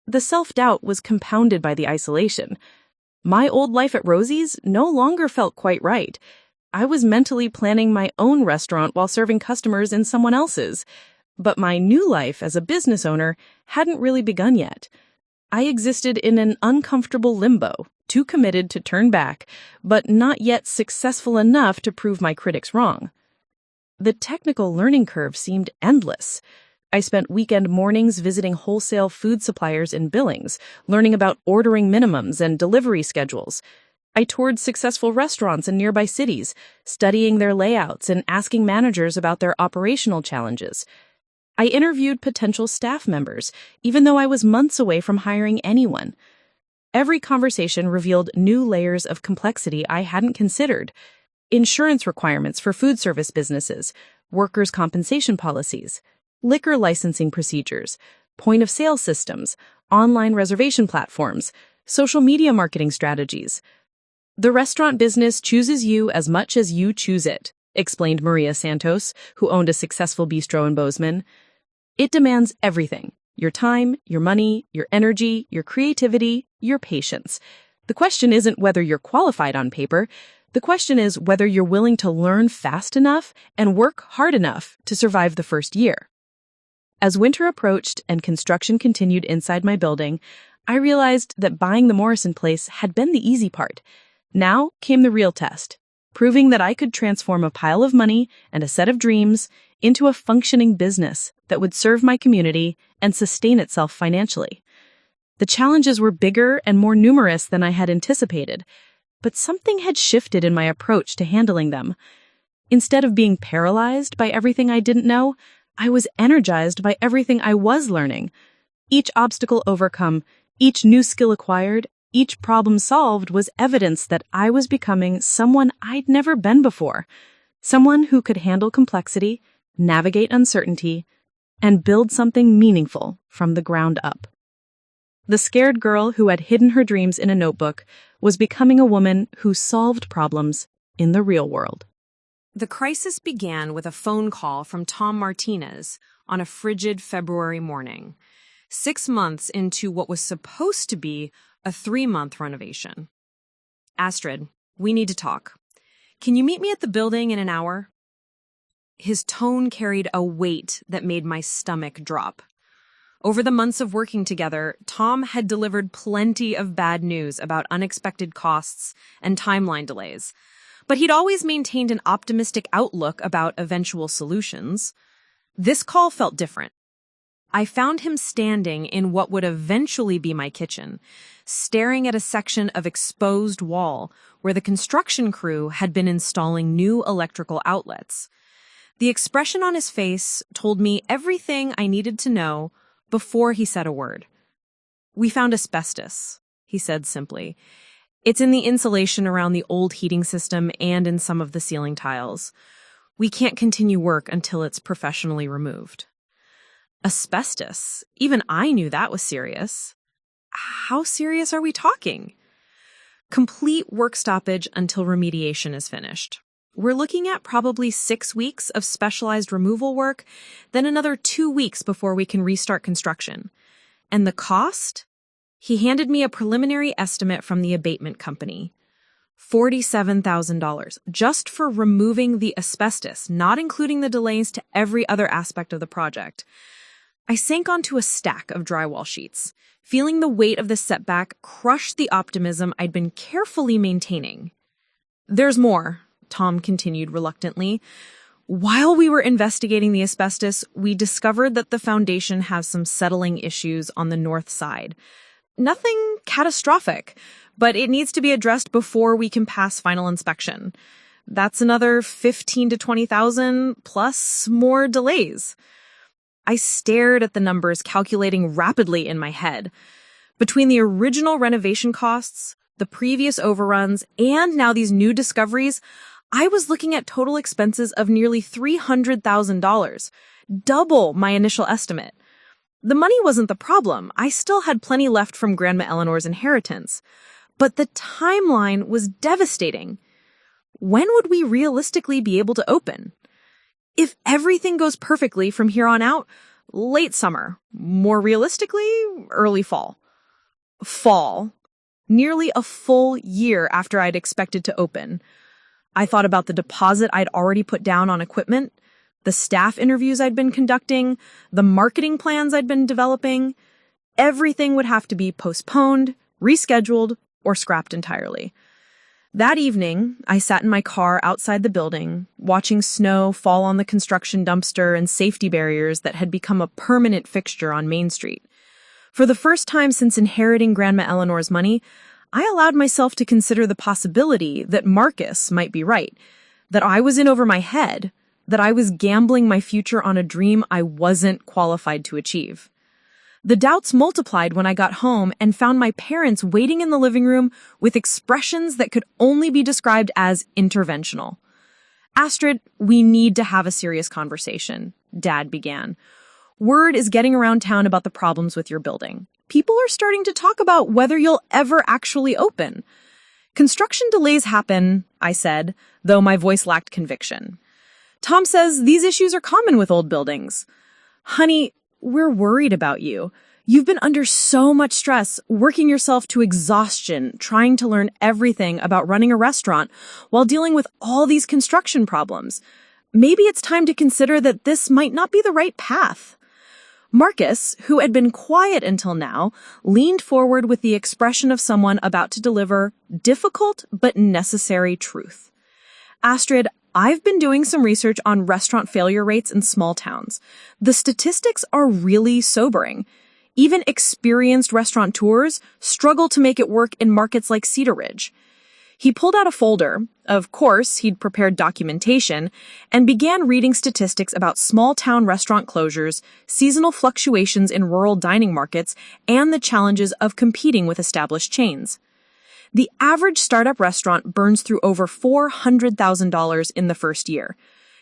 The self-doubt was compounded by the isolation. My old life at Rosie's no longer felt quite right. I was mentally planning my own restaurant while serving customers in someone else's. But my new life as a business owner hadn't really begun yet. I existed in an uncomfortable limbo, too committed to turn back, but not yet successful enough to prove my critics wrong. The technical learning curve seemed endless. I spent weekend mornings visiting wholesale food suppliers in Billings, learning about ordering minimums and delivery schedules. I toured successful restaurants in nearby cities, studying their layouts and asking managers about their operational challenges. I interviewed potential staff members, even though I was months away from hiring anyone. Every conversation revealed new layers of complexity I hadn't considered. Insurance requirements for food service businesses, workers' compensation policies, liquor licensing procedures, point-of-sale systems, online reservation platforms, social media marketing strategies. The restaurant business chooses you as much as you choose it, explained Maria Santos, who owned a successful bistro in Bozeman. It demands everything: your time, your money, your energy, your creativity, your patience. The question isn't whether you're qualified on paper. The question is whether you're willing to learn fast enough and work hard enough to survive the first year. As winter approached and construction continued inside my building, I realized that buying the Morrison place had been the easy part. Now came the real test, proving that I could transform a pile of money and a set of dreams into a functioning business that would serve my community and sustain itself financially. The challenges were bigger and more numerous than I had anticipated, but something had shifted in my approach to handling them. Instead of being paralyzed by everything I didn't know, I was energized by everything I was learning. Each obstacle overcome, each new skill acquired, each problem solved was evidence that I was becoming someone I'd never been before, someone who could handle complexity, navigate uncertainty, and build something meaningful from the ground up. The scared girl who had hidden her dreams in a notebook was becoming a woman who solved problems in the real world. The crisis began with a phone call from Tom Martinez on a frigid February morning, 6 months into what was supposed to be a 3-month renovation. Astrid, we need to talk. Can you meet me at the building in an hour? His tone carried a weight that made my stomach drop. Over the months of working together, Tom had delivered plenty of bad news about unexpected costs and timeline delays, but he'd always maintained an optimistic outlook about eventual solutions. This call felt different. I found him standing in what would eventually be my kitchen, staring at a section of exposed wall where the construction crew had been installing new electrical outlets. The expression on his face told me everything I needed to know before he said a word. "We found asbestos," he said simply. "It's in the insulation around the old heating system and in some of the ceiling tiles. We can't continue work until it's professionally removed." Asbestos? Even I knew that was serious. How serious are we talking? Complete work stoppage until remediation is finished. We're looking at probably 6 weeks of specialized removal work, then another 2 weeks before we can restart construction. And the cost? He handed me a preliminary estimate from the abatement company. $47,000, just for removing the asbestos, not including the delays to every other aspect of the project. I sank onto a stack of drywall sheets, feeling the weight of the setback crush the optimism I'd been carefully maintaining. "There's more," Tom continued reluctantly. "While we were investigating the asbestos, we discovered that the foundation has some settling issues on the north side. Nothing catastrophic, but it needs to be addressed before we can pass final inspection. That's another 15 to 20,000 plus more delays." I stared at the numbers calculating rapidly in my head. Between the original renovation costs, the previous overruns, and now these new discoveries, I was looking at total expenses of nearly $300,000, double my initial estimate. The money wasn't the problem. I still had plenty left from Grandma Eleanor's inheritance. But the timeline was devastating. When would we realistically be able to open? If everything goes perfectly from here on out, late summer. More realistically, early fall. Fall. Nearly a full year after I'd expected to open. I thought about the deposit I'd already put down on equipment, the staff interviews I'd been conducting, the marketing plans I'd been developing. Everything would have to be postponed, rescheduled, or scrapped entirely. That evening, I sat in my car outside the building, watching snow fall on the construction dumpster and safety barriers that had become a permanent fixture on Main Street. For the first time since inheriting Grandma Eleanor's money, I allowed myself to consider the possibility that Marcus might be right, that I was in over my head, that I was gambling my future on a dream I wasn't qualified to achieve. The doubts multiplied when I got home and found my parents waiting in the living room with expressions that could only be described as interventional. "Astrid, we need to have a serious conversation," Dad began. "Word is getting around town about the problems with your building. People are starting to talk about whether you'll ever actually open." "Construction delays happen," I said, though my voice lacked conviction. "Tom says these issues are common with old buildings." "Honey, we're worried about you. You've been under so much stress, working yourself to exhaustion, trying to learn everything about running a restaurant while dealing with all these construction problems. Maybe it's time to consider that this might not be the right path." Marcus, who had been quiet until now, leaned forward with the expression of someone about to deliver difficult but necessary truth. "Astrid, I've been doing some research on restaurant failure rates in small towns. The statistics are really sobering. Even experienced restaurateurs struggle to make it work in markets like Cedar Ridge." He pulled out a folder. Of course, he'd prepared documentation and began reading statistics about small-town restaurant closures, seasonal fluctuations in rural dining markets, and the challenges of competing with established chains. The average startup restaurant burns through over $400,000 in the first year.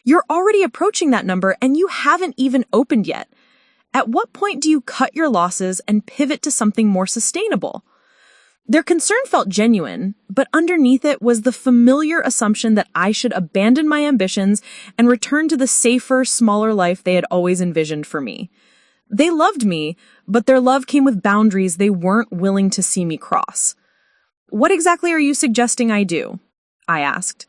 You're already approaching that number and you haven't even opened yet. At what point do you cut your losses and pivot to something more sustainable? Their concern felt genuine, but underneath it was the familiar assumption that I should abandon my ambitions and return to the safer, smaller life they had always envisioned for me. They loved me, but their love came with boundaries they weren't willing to see me cross. "What exactly are you suggesting I do?" I asked.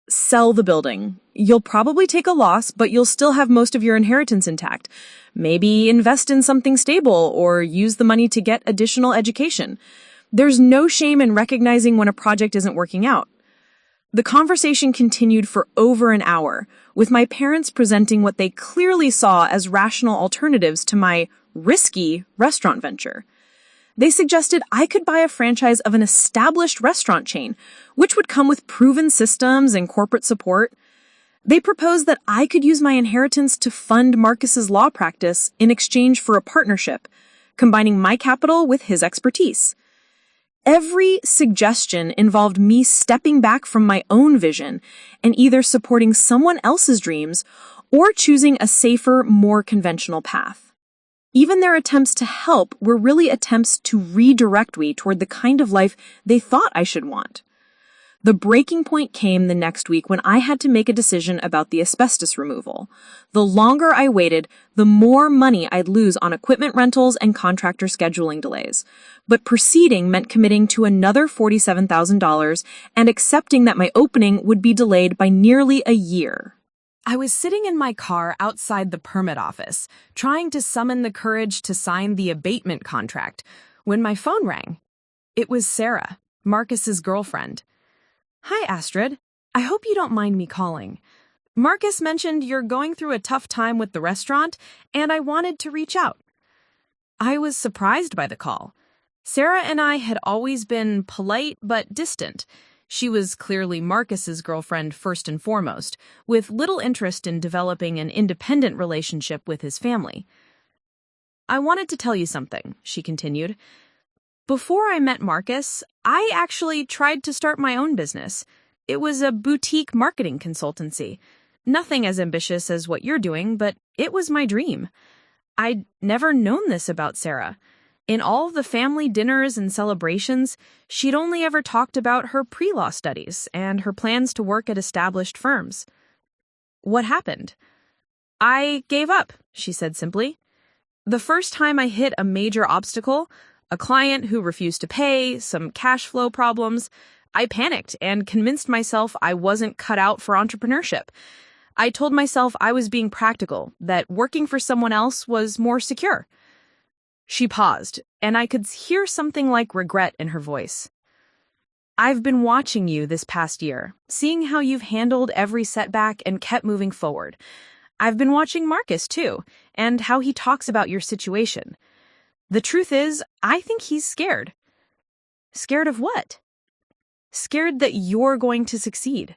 "Sell the building. You'll probably take a loss, but you'll still have most of your inheritance intact. Maybe invest in something stable or use the money to get additional education. There's no shame in recognizing when a project isn't working out." The conversation continued for over an hour, with my parents presenting what they clearly saw as rational alternatives to my risky restaurant venture. They suggested I could buy a franchise of an established restaurant chain, which would come with proven systems and corporate support. They proposed that I could use my inheritance to fund Marcus's law practice in exchange for a partnership, combining my capital with his expertise. Every suggestion involved me stepping back from my own vision and either supporting someone else's dreams or choosing a safer, more conventional path. Even their attempts to help were really attempts to redirect me toward the kind of life they thought I should want. The breaking point came the next week when I had to make a decision about the asbestos removal. The longer I waited, the more money I'd lose on equipment rentals and contractor scheduling delays. But proceeding meant committing to another $47,000 and accepting that my opening would be delayed by nearly a year. I was sitting in my car outside the permit office, trying to summon the courage to sign the abatement contract, when my phone rang. It was Sarah, Marcus's girlfriend. "Hi, Astrid. I hope you don't mind me calling. Marcus mentioned you're going through a tough time with the restaurant, and I wanted to reach out." I was surprised by the call. Sarah and I had always been polite but distant. She was clearly Marcus's girlfriend first and foremost, with little interest in developing an independent relationship with his family. "I wanted to tell you something," she continued. "Before I met Marcus, I actually tried to start my own business. It was a boutique marketing consultancy. Nothing as ambitious as what you're doing, but it was my dream. I'd never known this about Sarah. In all of the family dinners and celebrations, she'd only ever talked about her pre-law studies and her plans to work at established firms. What happened? I gave up, she said simply. The first time I hit a major obstacle, a client who refused to pay, some cash flow problems, I panicked and convinced myself I wasn't cut out for entrepreneurship. I told myself I was being practical, that working for someone else was more secure. She paused, and I could hear something like regret in her voice. I've been watching you this past year, seeing how you've handled every setback and kept moving forward. I've been watching Marcus, too, and how he talks about your situation. The truth is, I think he's scared. Scared of what? Scared that you're going to succeed.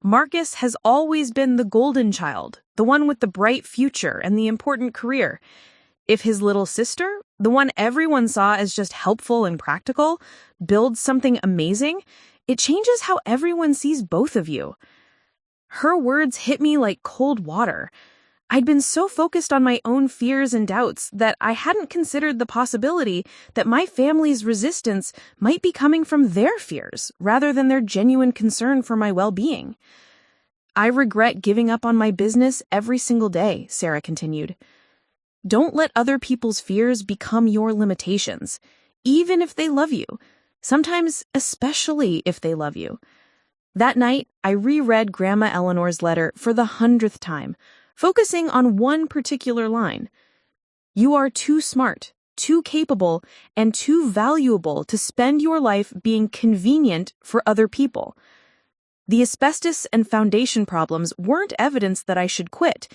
Marcus has always been the golden child, the one with the bright future and the important career. If his little sister, the one everyone saw as just helpful and practical, builds something amazing, it changes how everyone sees both of you. Her words hit me like cold water. I'd been so focused on my own fears and doubts that I hadn't considered the possibility that my family's resistance might be coming from their fears rather than their genuine concern for my well-being. I regret giving up on my business every single day, Sarah continued. Don't let other people's fears become your limitations, even if they love you, sometimes especially if they love you. That night, I reread Grandma Eleanor's letter for the 100th time, focusing on one particular line. You are too smart, too capable, and too valuable to spend your life being convenient for other people. The asbestos and foundation problems weren't evidence that I should quit.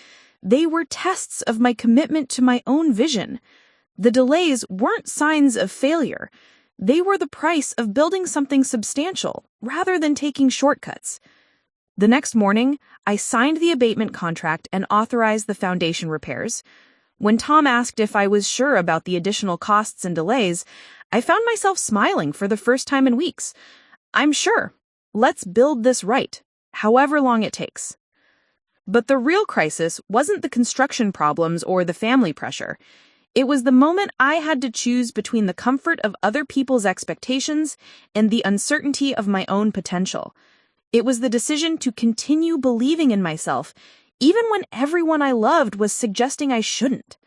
They were tests of my commitment to my own vision. The delays weren't signs of failure. They were the price of building something substantial, rather than taking shortcuts. The next morning, I signed the abatement contract and authorized the foundation repairs. When Tom asked if I was sure about the additional costs and delays, I found myself smiling for the first time in weeks. I'm sure. Let's build this right, however long it takes. But the real crisis wasn't the construction problems or the family pressure. It was the moment I had to choose between the comfort of other people's expectations and the uncertainty of my own potential. It was the decision to continue believing in myself, even when everyone I loved was suggesting I shouldn't.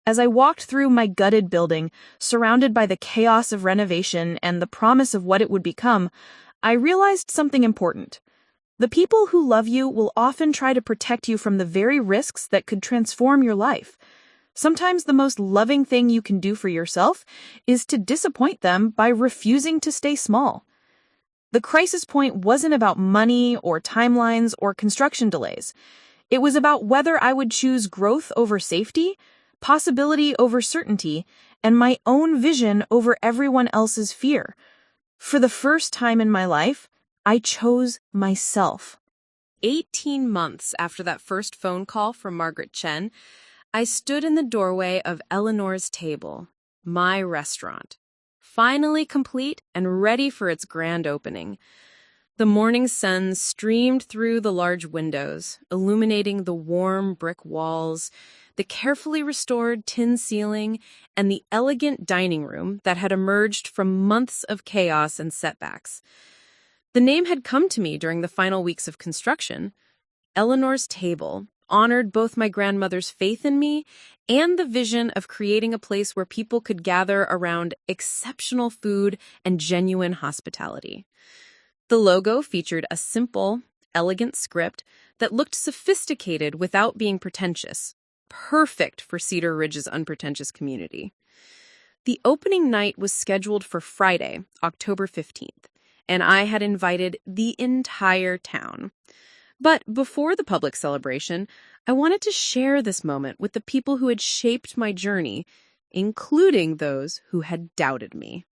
As I walked through my gutted building, surrounded by the chaos of renovation and the promise of what it would become, I realized something important. The people who love you will often try to protect you from the very risks that could transform your life. Sometimes the most loving thing you can do for yourself is to disappoint them by refusing to stay small. The crisis point wasn't about money or timelines or construction delays. It was about whether I would choose growth over safety, possibility over certainty, and my own vision over everyone else's fear. For the first time in my life, I chose myself. 18 months after that first phone call from Margaret Chen, I stood in the doorway of Eleanor's table, my restaurant, finally complete and ready for its grand opening. The morning sun streamed through the large windows, illuminating the warm brick walls, the carefully restored tin ceiling, and the elegant dining room that had emerged from months of chaos and setbacks. The name had come to me during the final weeks of construction. Eleanor's Table honored both my grandmother's faith in me and the vision of creating a place where people could gather around exceptional food and genuine hospitality. The logo featured a simple, elegant script that looked sophisticated without being pretentious, perfect for Cedar Ridge's unpretentious community. The opening night was scheduled for Friday, October 15th, and I had invited the entire town. But before the public celebration, I wanted to share this moment with the people who had shaped my journey, including those who had doubted me.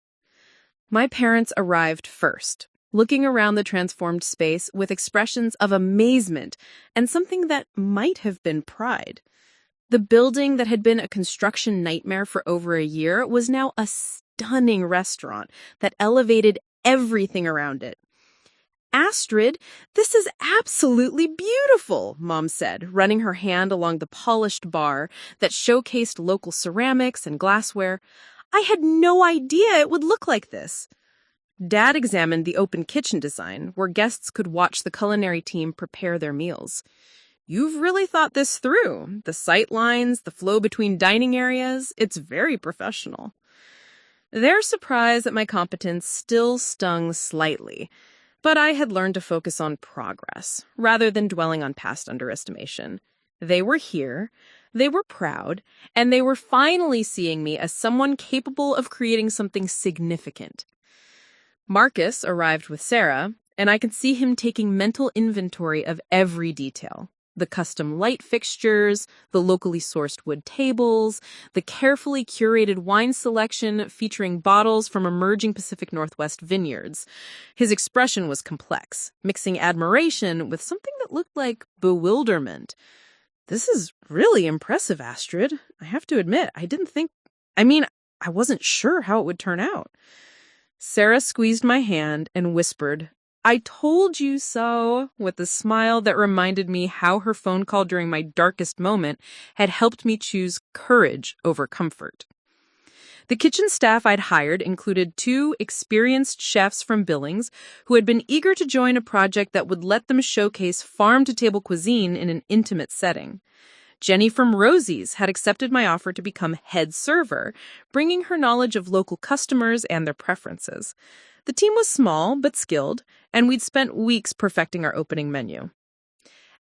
My parents arrived first, looking around the transformed space with expressions of amazement and something that might have been pride. The building that had been a construction nightmare for over a year was now a stunning restaurant that elevated everything around it. Astrid, this is absolutely beautiful, Mom said, running her hand along the polished bar that showcased local ceramics and glassware. I had no idea it would look like this. Dad examined the open kitchen design, where guests could watch the culinary team prepare their meals. You've really thought this through. The sight lines, the flow between dining areas, it's very professional. Their surprise at my competence still stung slightly, but I had learned to focus on progress, rather than dwelling on past underestimation. They were here, they were proud, and they were finally seeing me as someone capable of creating something significant. Marcus arrived with Sarah, and I could see him taking mental inventory of every detail. The custom light fixtures, the locally sourced wood tables, the carefully curated wine selection featuring bottles from emerging Pacific Northwest vineyards. His expression was complex, mixing admiration with something that looked like bewilderment. This is really impressive, Astrid. I have to admit, I wasn't sure how it would turn out. Sarah squeezed my hand and whispered, I told you so, with a smile that reminded me how her phone call during my darkest moment had helped me choose courage over comfort. The kitchen staff I'd hired included 2 experienced chefs from Billings who had been eager to join a project that would let them showcase farm-to-table cuisine in an intimate setting. Jenny from Rosie's had accepted my offer to become head server, bringing her knowledge of local customers and their preferences. The team was small but skilled, and we'd spent weeks perfecting our opening menu.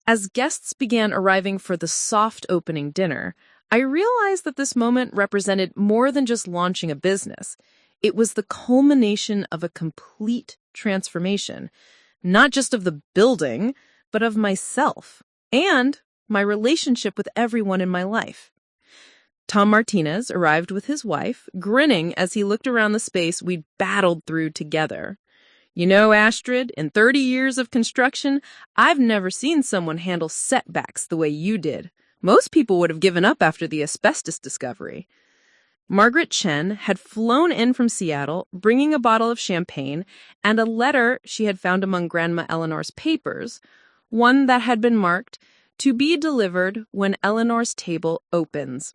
As guests began arriving for the soft opening dinner, I realized that this moment represented more than just launching a business. It was the culmination of a complete transformation, not just of the building, but of myself and my relationship with everyone in my life. Tom Martinez arrived with his wife, grinning as he looked around the space we'd battled through together. You know, Astrid, in 30 years of construction, I've never seen someone handle setbacks the way you did. Most people would have given up after the asbestos discovery. Margaret Chen had flown in from Seattle, bringing a bottle of champagne and a letter she had found among Grandma Eleanor's papers, one that had been marked, "To be delivered when Eleanor's table opens."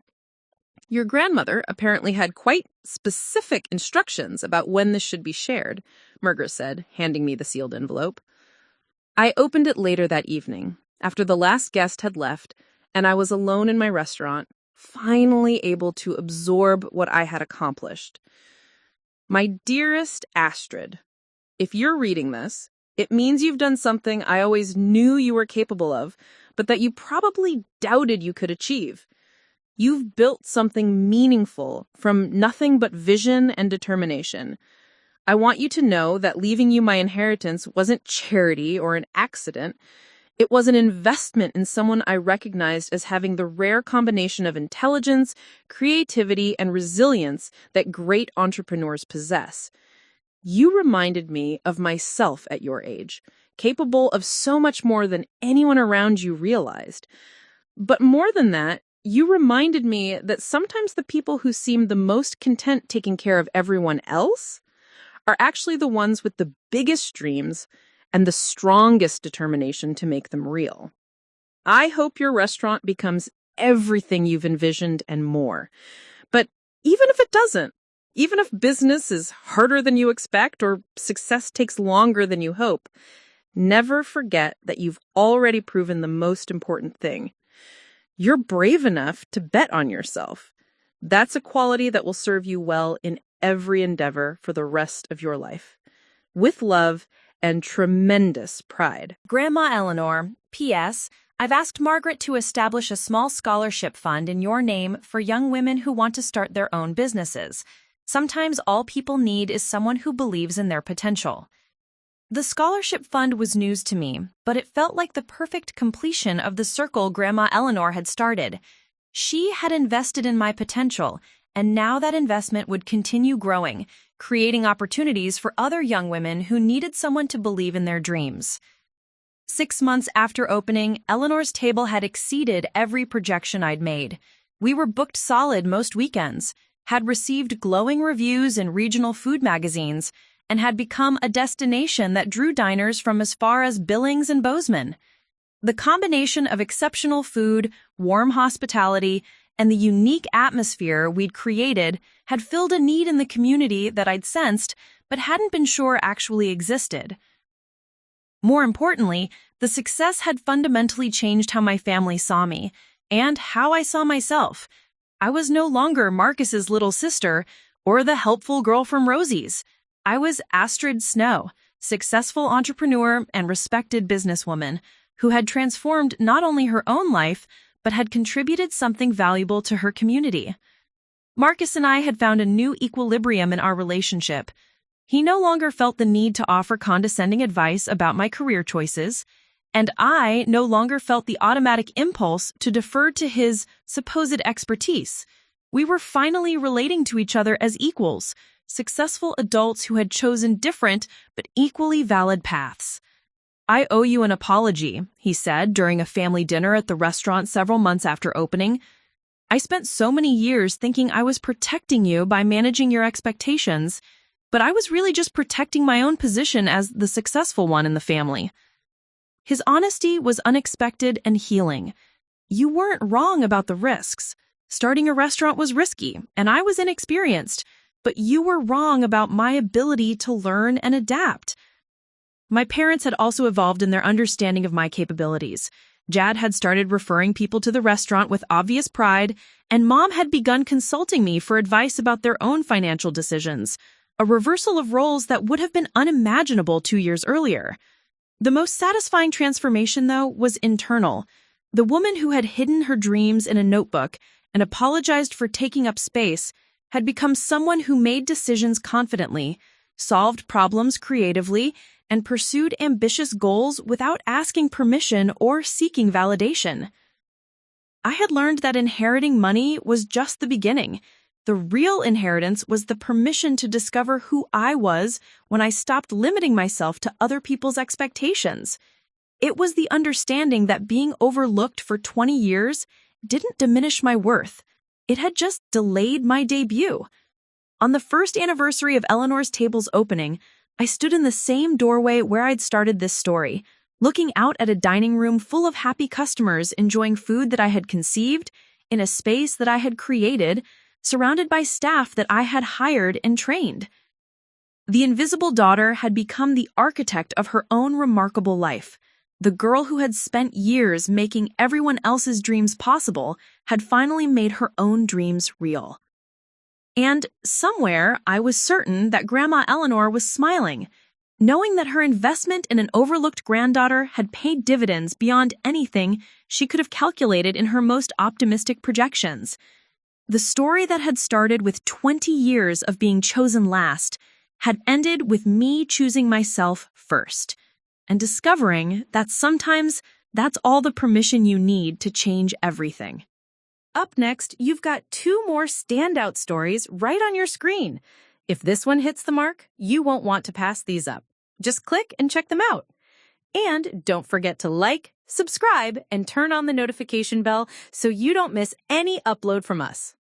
Your grandmother apparently had quite specific instructions about when this should be shared, Margaret said, handing me the sealed envelope. I opened it later that evening, after the last guest had left, and I was alone in my restaurant, finally able to absorb what I had accomplished. My dearest Astrid, if you're reading this, it means you've done something I always knew you were capable of, but that you probably doubted you could achieve. You've built something meaningful from nothing but vision and determination. I want you to know that leaving you my inheritance wasn't charity or an accident. It was an investment in someone I recognized as having the rare combination of intelligence, creativity, and resilience that great entrepreneurs possess. You reminded me of myself at your age, capable of so much more than anyone around you realized. But more than that, you reminded me that sometimes the people who seem the most content taking care of everyone else are actually the ones with the biggest dreams and the strongest determination to make them real. I hope your restaurant becomes everything you've envisioned and more. But even if it doesn't, even if business is harder than you expect or success takes longer than you hope, never forget that you've already proven the most important thing. You're brave enough to bet on yourself. That's a quality that will serve you well in every endeavor for the rest of your life. With love and tremendous pride. Grandma Eleanor, P.S. I've asked Margaret to establish a small scholarship fund in your name for young women who want to start their own businesses. Sometimes all people need is someone who believes in their potential. The scholarship fund was news to me, but it felt like the perfect completion of the circle Grandma Eleanor had started. She had invested in my potential, and now that investment would continue growing, creating opportunities for other young women who needed someone to believe in their dreams. 6 months after opening, Eleanor's table had exceeded every projection I'd made. We were booked solid most weekends, had received glowing reviews in regional food magazines, and had become a destination that drew diners from as far as Billings and Bozeman. The combination of exceptional food, warm hospitality, and the unique atmosphere we'd created had filled a need in the community that I'd sensed but hadn't been sure actually existed. More importantly, the success had fundamentally changed how my family saw me and how I saw myself. I was no longer Marcus's little sister or the helpful girl from Rosie's. I was Astrid Snow, successful entrepreneur and respected businesswoman who had transformed not only her own life, but had contributed something valuable to her community. Marcus and I had found a new equilibrium in our relationship. He no longer felt the need to offer condescending advice about my career choices, and I no longer felt the automatic impulse to defer to his supposed expertise. We were finally relating to each other as equals, successful adults who had chosen different but equally valid paths. "I owe you an apology," he said during a family dinner at the restaurant several months after opening. "I spent so many years thinking I was protecting you by managing your expectations, but I was really just protecting my own position as the successful one in the family." His honesty was unexpected and healing. "You weren't wrong about the risks. Starting a restaurant was risky, and I was inexperienced, but you were wrong about my ability to learn and adapt." My parents had also evolved in their understanding of my capabilities. Jad had started referring people to the restaurant with obvious pride, and Mom had begun consulting me for advice about their own financial decisions, a reversal of roles that would have been unimaginable 2 years earlier. The most satisfying transformation, though, was internal. The woman who had hidden her dreams in a notebook and apologized for taking up space had become someone who made decisions confidently, solved problems creatively, and pursued ambitious goals without asking permission or seeking validation. I had learned that inheriting money was just the beginning. The real inheritance was the permission to discover who I was when I stopped limiting myself to other people's expectations. It was the understanding that being overlooked for 20 years didn't diminish my worth. It had just delayed my debut. On the first anniversary of Eleanor's Table's opening, I stood in the same doorway where I'd started this story, looking out at a dining room full of happy customers enjoying food that I had conceived, in a space that I had created, surrounded by staff that I had hired and trained. The invisible daughter had become the architect of her own remarkable life. The girl who had spent years making everyone else's dreams possible had finally made her own dreams real. And somewhere, I was certain that Grandma Eleanor was smiling, knowing that her investment in an overlooked granddaughter had paid dividends beyond anything she could have calculated in her most optimistic projections. The story that had started with 20 years of being chosen last had ended with me choosing myself first, and discovering that sometimes that's all the permission you need to change everything. Up next, you've got 2 more standout stories right on your screen. If this one hits the mark, you won't want to pass these up. Just click and check them out. And don't forget to like, subscribe, and turn on the notification bell so you don't miss any upload from us.